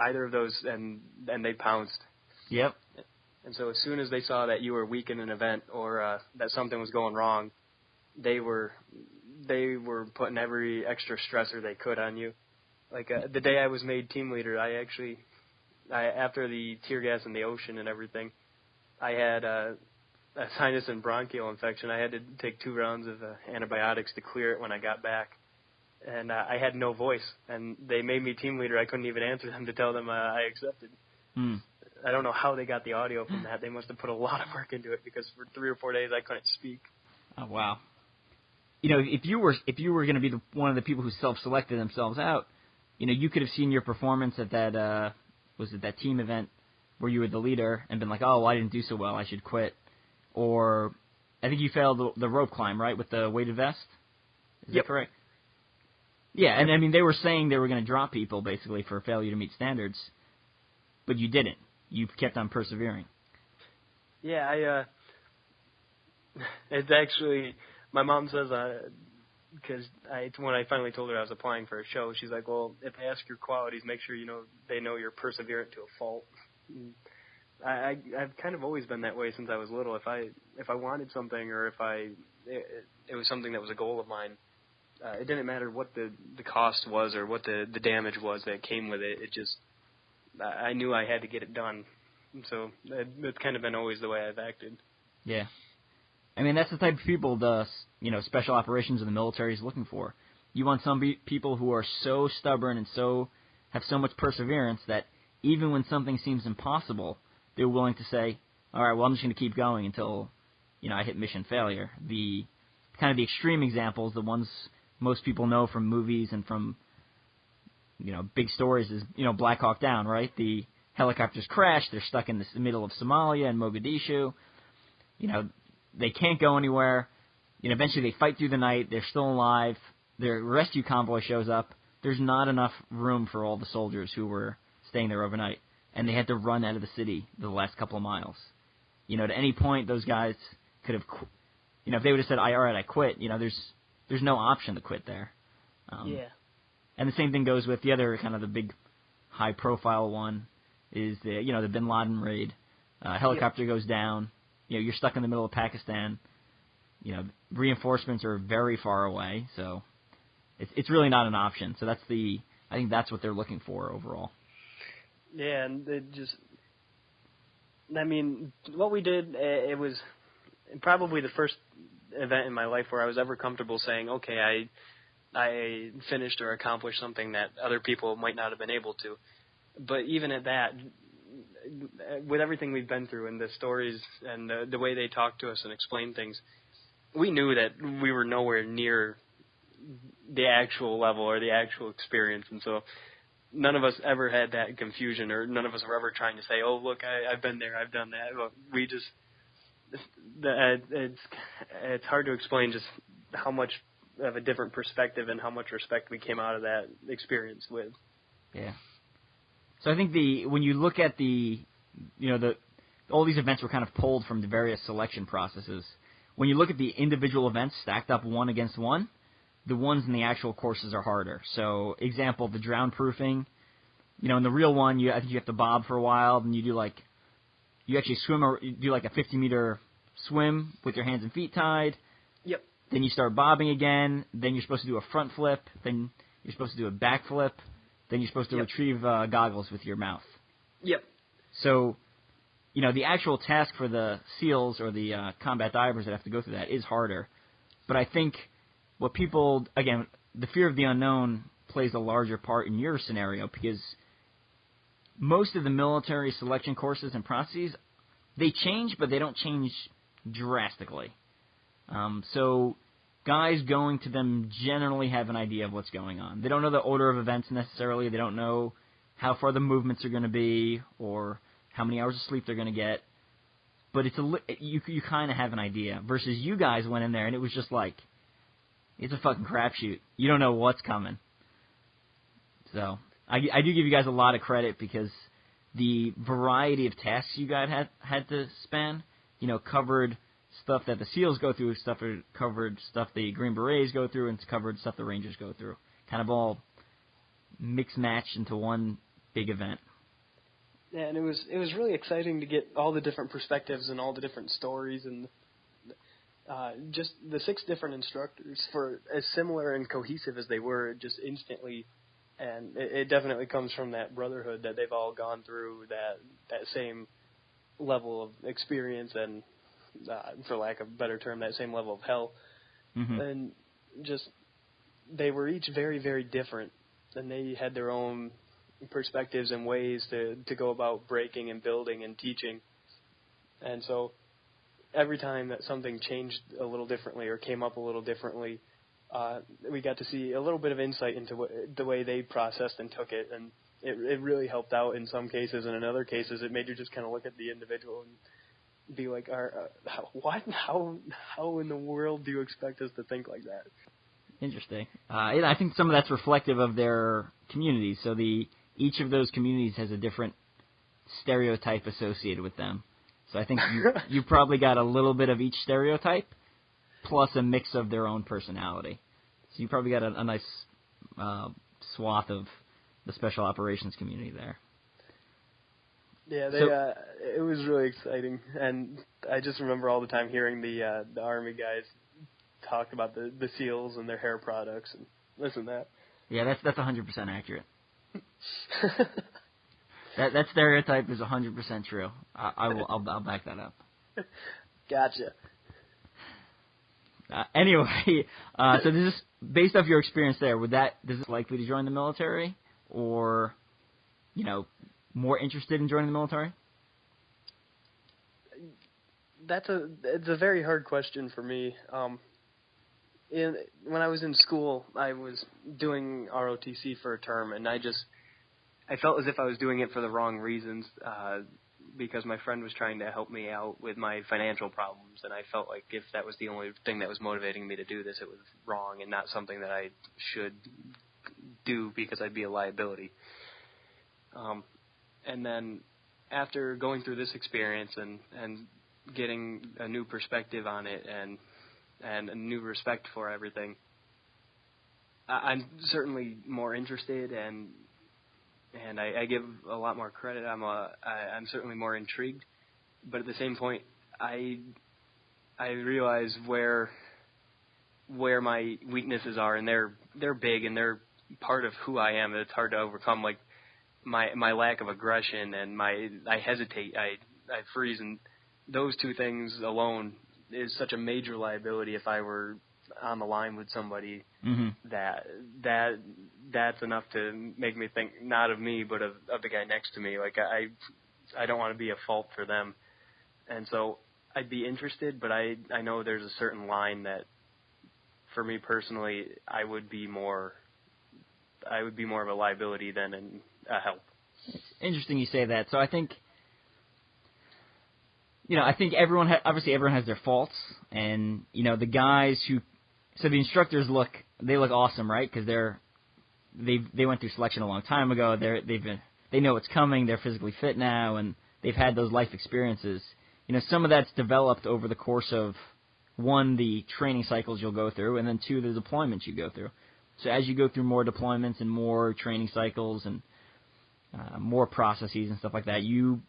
either of those, and they pounced. Yep. And so as soon as they saw that you were weak in an event or that something was going wrong, they were putting every extra stressor they could on you. Like the day I was made team leader, I after the tear gas in the ocean and everything, I had a sinus and bronchial infection. I had to take 2 rounds of antibiotics to clear it when I got back. And I had no voice. And they made me team leader. I couldn't even answer them to tell them I accepted. I don't know how they got the audio from that. They must have put a lot of work into it because for 3 or 4 days I couldn't speak. Oh, wow. You know, if you were going to be one of the people who self-selected themselves out, you know, you could have seen your performance at that that team event where you were the leader and been like, oh, well, I didn't do so well, I should quit. Or I think you failed the rope climb, right, with the weighted vest? Is that correct? Yeah, and I mean, they were saying they were going to drop people basically for failure to meet standards, but you didn't. You kept on persevering. Yeah, it's actually, my mom says, because when I finally told her I was applying for a show, she's like, well, if they ask your qualities, make sure they know you're perseverant to a fault. I've kind of always been that way since I was little. If I wanted something or if it was something that was a goal of mine, it didn't matter what the cost was or what the damage was that came with it. It just, I knew I had to get it done. So that's kind of been always the way I've acted. Yeah. I mean, that's the type of people the special operations of the military is looking for. You want some people who are so stubborn and have so much perseverance that even when something seems impossible, they're willing to say, all right, well, I'm just going to keep going until, I hit mission failure. The kind of the extreme examples, the ones most people know from movies and from, big stories is, Black Hawk Down, right? The helicopters crash. They're stuck in the middle of Somalia and Mogadishu. They can't go anywhere. Eventually they fight through the night. They're still alive. Their rescue convoy shows up. There's not enough room for all the soldiers who were staying there overnight, and they had to run out of the city the last couple of miles. At any point, those guys could have, if they would have said, all right, I quit, there's no option to quit there. Yeah. And the same thing goes with the other kind of the big high-profile one is the Bin Laden raid. Helicopter goes down. You're stuck in the middle of Pakistan. Reinforcements are very far away, so it's really not an option. So I think that's what they're looking for overall. Yeah, and what we did, it was probably the first event in my life where I was ever comfortable saying, okay, I finished or accomplished something that other people might not have been able to. But even at that, with everything we've been through and the stories and the way they talk to us and explain things, we knew that we were nowhere near the actual level or the actual experience. And so none of us ever had that confusion, or none of us were ever trying to say, oh, look, I've been there, I've done that. We just, it's hard to explain just how much of a different perspective and how much respect we came out of that experience with. Yeah. So I think when you look at all these events were kind of pulled from the various selection processes. When you look at the individual events stacked up one against one, the ones in the actual courses are harder. So, example, the drown proofing. In the real one, I think you have to bob for a while, then you actually swim, or you do like a 50-meter swim with your hands and feet tied. Yep. Then you start bobbing again. Then you're supposed to do a front flip. Then you're supposed to do a back flip. Then you're supposed to retrieve goggles with your mouth. Yep. So, the actual task for the SEALs or the combat divers that have to go through that is harder. But I think what people, again, the fear of the unknown plays a larger part in your scenario because most of the military selection courses and processes, they change, but they don't change drastically. So guys going to them generally have an idea of what's going on. They don't know the order of events necessarily. They don't know how far the movements are going to be or how many hours of sleep they're going to get. But you kind of have an idea. Versus you guys went in there and it was just like, it's a fucking crapshoot. You don't know what's coming. So I do give you guys a lot of credit because the variety of tasks you guys had to span, covered stuff that the SEALs go through, covered stuff the Green Berets go through, and covered stuff the Rangers go through. Kind of all mixed matched into one big event. Yeah, and it was really exciting to get all the different perspectives and all the different stories, and just the 6 different instructors, for as similar and cohesive as they were, just instantly, and it definitely comes from that brotherhood that they've all gone through that same level of experience and, for lack of a better term, that same level of hell. Mm-hmm. And just, they were each very, very different, and they had their own perspectives and ways to go about breaking and building and teaching. And so every time that something changed a little differently or came up a little differently, we got to see a little bit of insight into the way they processed and took it, and it really helped out in some cases, and in other cases it made you just kind of look at the individual and be like, what? How in the world do you expect us to think like that? Interesting. I think some of that's reflective of their communities. So each of those communities has a different stereotype associated with them. So I think you probably got a little bit of each stereotype, plus a mix of their own personality. So you probably got a nice swath of the special operations community there. Yeah, it was really exciting, and I just remember all the time hearing the Army guys talk about the SEALs and their hair products and this and that. Yeah, that's 100% accurate. That stereotype is 100% true. I'll back that up. Gotcha. Anyway, so this is based off your experience there. Is it likely to join the military, or more interested in joining the military? It's a very hard question for me. When I was in school, I was doing ROTC for a term, and I felt as if I was doing it for the wrong reasons, because my friend was trying to help me out with my financial problems, and I felt like if that was the only thing that was motivating me to do this, it was wrong and not something that I should do because I'd be a liability. And then after going through this experience and getting a new perspective on it and a new respect for everything, I'm certainly more interested, and I give a lot more credit. I'm certainly more intrigued, but at the same point, I realize where my weaknesses are, and they're big, and they're part of who I am. It's hard to overcome, like my lack of aggression, and I hesitate, I freeze, and those 2 things alone is such a major liability if I were on the line with somebody. Mm-hmm. That's enough to make me think not of me but of the guy next to me. Like I don't want to be a fault for them, and so I'd be interested, but I know there's a certain line that for me personally I would be more of a liability than a help. It's interesting you say that. So I think everyone has their faults, and the guys so the instructors look awesome, right? Because they went through selection a long time ago. They know what's coming. They're physically fit now, and they've had those life experiences. Some of that's developed over the course of 1, the training cycles you'll go through, and then 2, the deployments you go through. So as you go through more deployments and more training cycles and more processes and stuff like that, you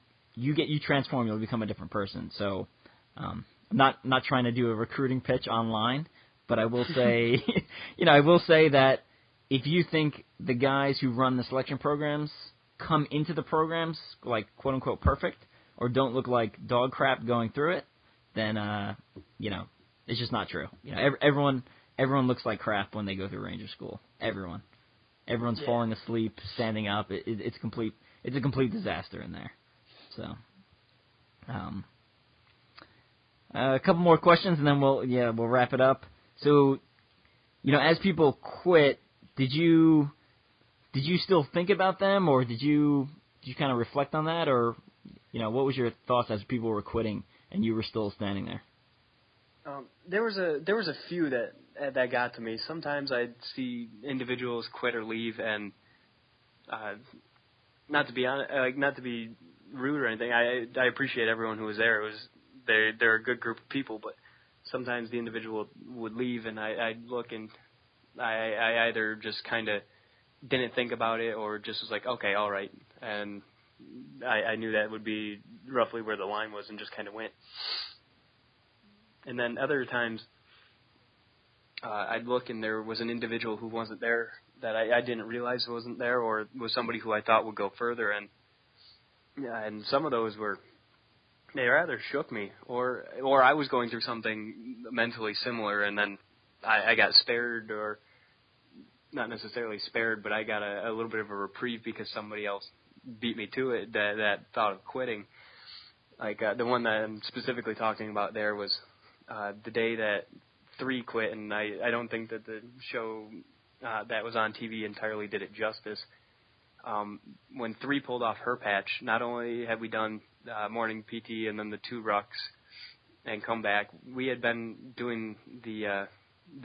transform. You'll become a different person. So I'm not trying to do a recruiting pitch online, but I will say, I will say that if you think the guys who run the selection programs come into the programs like quote unquote perfect or don't look like dog crap going through it, then it's just not true. Everyone looks like crap when they go through Ranger School. Everyone's falling asleep, standing up. It's complete. It's a complete disaster in there. So, a couple more questions, and then we'll wrap it up. So, as people quit, did you still think about them, or did you kind of reflect on that, or what was your thoughts as people were quitting and you were still standing there? There was a few that got to me. Sometimes I'd see individuals quit or leave, and not to be rude or anything. I appreciate everyone who was there. They're a good group of people, but sometimes the individual would leave, and I'd look, and I either just kind of didn't think about it or just was like, okay, all right, and I knew that would be roughly where the line was and just kind of went. And then other times, I'd look and there was an individual who wasn't there that I didn't realize wasn't there, or was somebody who I thought would go further. And some of those they rather shook me, or I was going through something mentally similar, and then I got spared, or not necessarily spared, but I got a little bit of a reprieve because somebody else beat me to it that thought of quitting. Like the one that I'm specifically talking about there was the day that 3 quit, and I don't think that the show that was on TV entirely did it justice. When 3 pulled off her patch, not only had we done morning PT and then the 2 rucks and come back, we had been doing the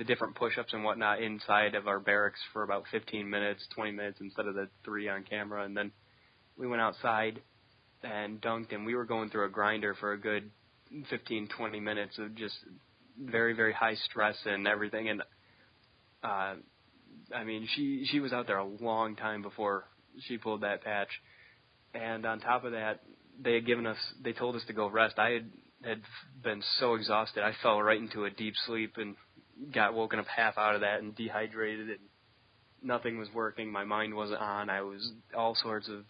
different push-ups and whatnot inside of our barracks for about 15 minutes, 20 minutes instead of the 3 on camera, and then we went outside and dunked, and we were going through a grinder for a good 15, 20 minutes of just very, very high stress and everything. And I mean, she was out there a long time before she pulled that patch. And on top of that, they told us to go rest. I had been so exhausted. I fell right into a deep sleep and got woken up half out of that and dehydrated, and nothing was working. My mind wasn't on. I was all sorts of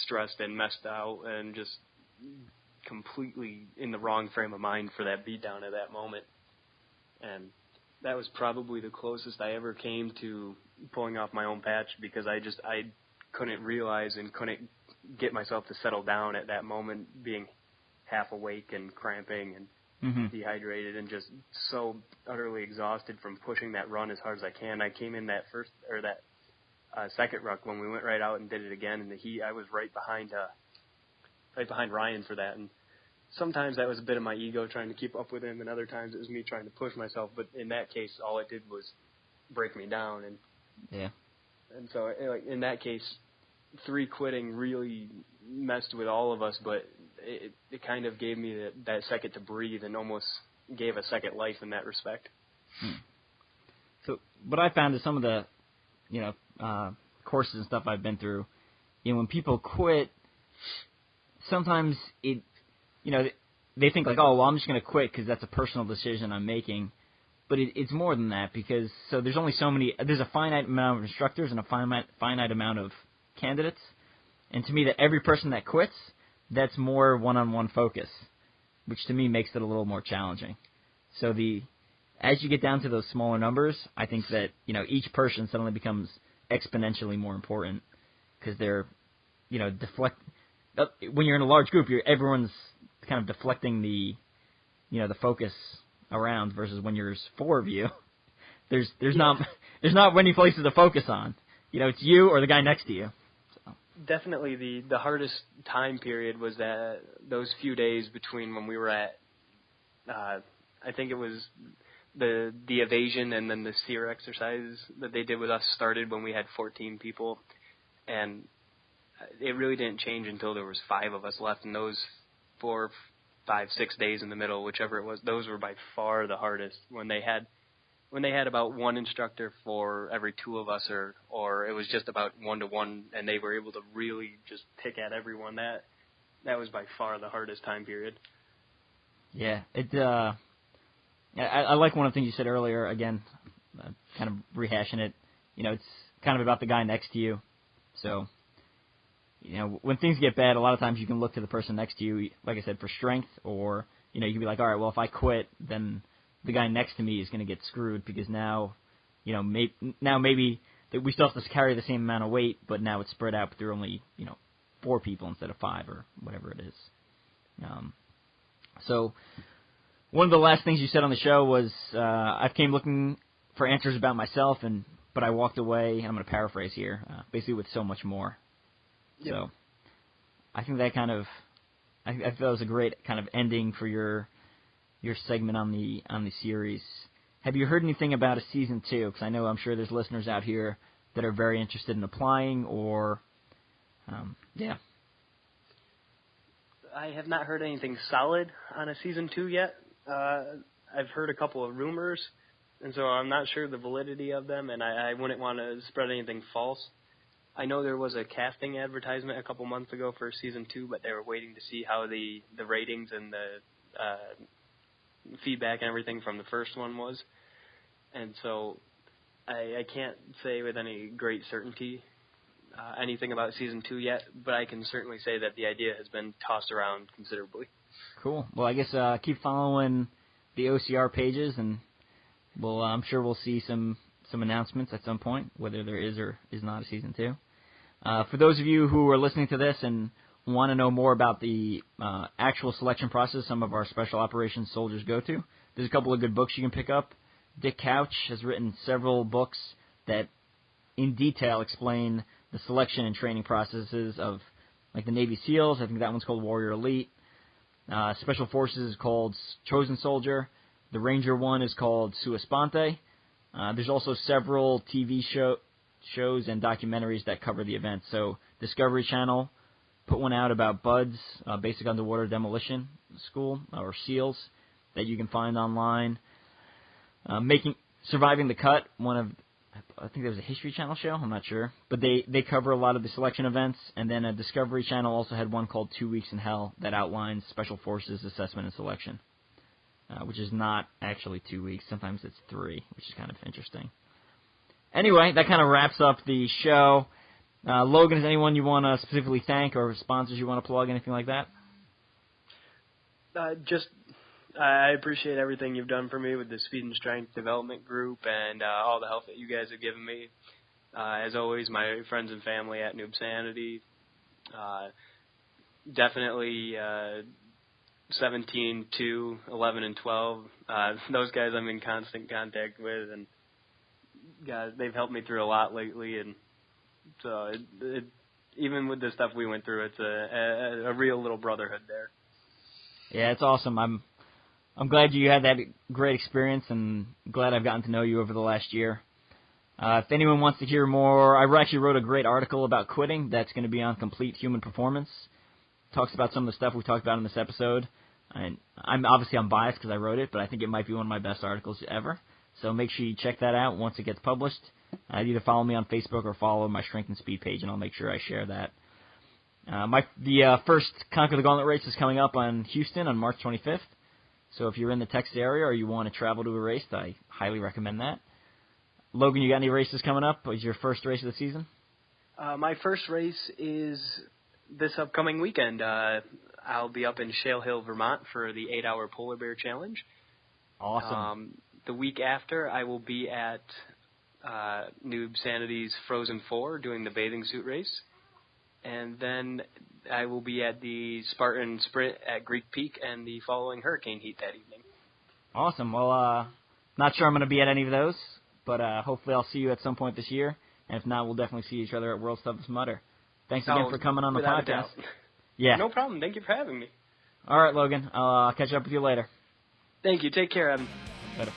stressed and messed out and just completely in the wrong frame of mind for that beatdown at that moment. And that was probably the closest I ever came to pulling off my own patch, because I couldn't realize and couldn't get myself to settle down at that moment, being half awake and cramping and dehydrated and just so utterly exhausted from pushing that run as hard as I can. I came in that second ruck when we went right out and did it again in the heat. I was right behind Ryan for that, and sometimes that was a bit of my ego trying to keep up with him, and other times it was me trying to push myself. But in that case, all it did was break me down. And so, like, in that case, 3 quitting really messed with all of us, but it kind of gave me that second to breathe and almost gave a second life in that respect. So what I found is some of the, courses and stuff I've been through, when people quit, sometimes they think like, oh, well, I'm just going to quit because that's a personal decision I'm making. But it's more than that, because there's only there's a finite amount of instructors and a finite amount of candidates. And to me, that every person that quits, that's more one-on-one focus, which to me makes it a little more challenging. So as you get down to those smaller numbers, I think that, each person suddenly becomes exponentially more important, because they're, when you're in a large group, everyone's kind of deflecting the focus around, versus when there's 4 of you, there's not many places to focus on. It's you or the guy next to you. So. Definitely the hardest time period was those few days between when we were at, I think it was the evasion and then the SEER exercise that they did with us started when we had 14 people, and it really didn't change until there was 5 of us left, and those 4, 5, 6 days in the middle, whichever it was, those were by far the hardest. When they had about 1 instructor for every 2 of us, or it was just about 1-to-1, and they were able to really just pick at everyone, that was by far the hardest time period. Yeah, I like one of the things you said earlier, again, kind of rehashing it. It's kind of about the guy next to you. So, when things get bad, a lot of times you can look to the person next to you, like I said, for strength, or, you can be like, all right, well, if I quit, then the guy next to me is going to get screwed, because now, maybe we still have to carry the same amount of weight, but now it's spread out, but there are only, 4 people instead of 5 or whatever it is. So one of the last things you said on the show was, I came looking for answers about myself, but I walked away, and I'm going to paraphrase here, basically with so much more. Yep. So I think that I thought it was a great kind of ending for your segment on the series. Have you heard anything about a season 2? Because I'm sure there's listeners out here that are very interested in applying, or I have not heard anything solid on a season 2 yet. I've heard a couple of rumors, and so I'm not sure the validity of them, and I wouldn't want to spread anything false. I know there was a casting advertisement a couple months ago for season 2, but they were waiting to see how the ratings and the feedback and everything from the first one was. And so I can't say with any great certainty anything about season 2 yet, but I can certainly say that the idea has been tossed around considerably. Cool. Well, I guess keep following the OCR pages, and I'm sure we'll see some announcements at some point, whether there is or is not a season 2. For those of you who are listening to this and want to know more about the actual selection process some of our special operations soldiers go to, there's a couple of good books you can pick up. Dick Couch has written several books that in detail explain the selection and training processes of, like, the Navy SEALs. I think that one's called Warrior Elite. Special Forces is called Chosen Soldier. The Ranger one is called Sua Sponte. There's also several TV shows and documentaries that cover the event. So Discovery Channel put one out about BUDS, Basic Underwater Demolition School, or SEALs, that you can find online. Surviving the Cut, I think there was a History Channel show, I'm not sure. But they cover a lot of the selection events. And then a Discovery Channel also had one called 2 Weeks in Hell that outlines Special Forces assessment and selection, which is not actually 2 weeks. Sometimes it's 3, which is kind of interesting. Anyway, that kind of wraps up the show. Logan, is anyone you want to specifically thank or sponsors you want to plug, anything like that? I appreciate everything you've done for me with the Speed and Strength Development Group and all the help that you guys have given me. As always, my friends and family at Noob Sanity. Definitely 17, 2, 11, and 12. Those guys I'm in constant contact with, and guys, they've helped me through a lot lately. And so even with the stuff we went through, it's a real little brotherhood there. Yeah, it's awesome. I'm glad you had that great experience, and glad I've gotten to know you over the last year. If anyone wants to hear more, I actually wrote a great article about quitting that's going to be on Complete Human Performance. It talks about some of the stuff we talked about in this episode. And I'm biased because I wrote it, but I think it might be one of my best articles ever. So make sure you check that out once it gets published. Either follow me on Facebook or follow my Strength and Speed page, and I'll make sure I share that. The first Conquer the Gauntlet race is coming up on Houston on March 25th. So if you're in the Texas area or you want to travel to a race, I highly recommend that. Logan, you got any races coming up? Is your first race of the season? My first race is this upcoming weekend. I'll be up in Shale Hill, Vermont for the 8-hour Polar Bear Challenge. Awesome. The week after, I will be at Noob Sanity's Frozen 4 doing the bathing suit race. And then I will be at the Spartan Sprint at Greek Peak and the following Hurricane Heat that evening. Awesome. Well, not sure I'm going to be at any of those, but hopefully I'll see you at some point this year. And if not, we'll definitely see each other at World's Toughest Mudder. Thanks again for coming on the podcast. Yeah. No problem. Thank you for having me. All right, Logan. I'll catch up with you later. Thank you. Take care, Evan. Later.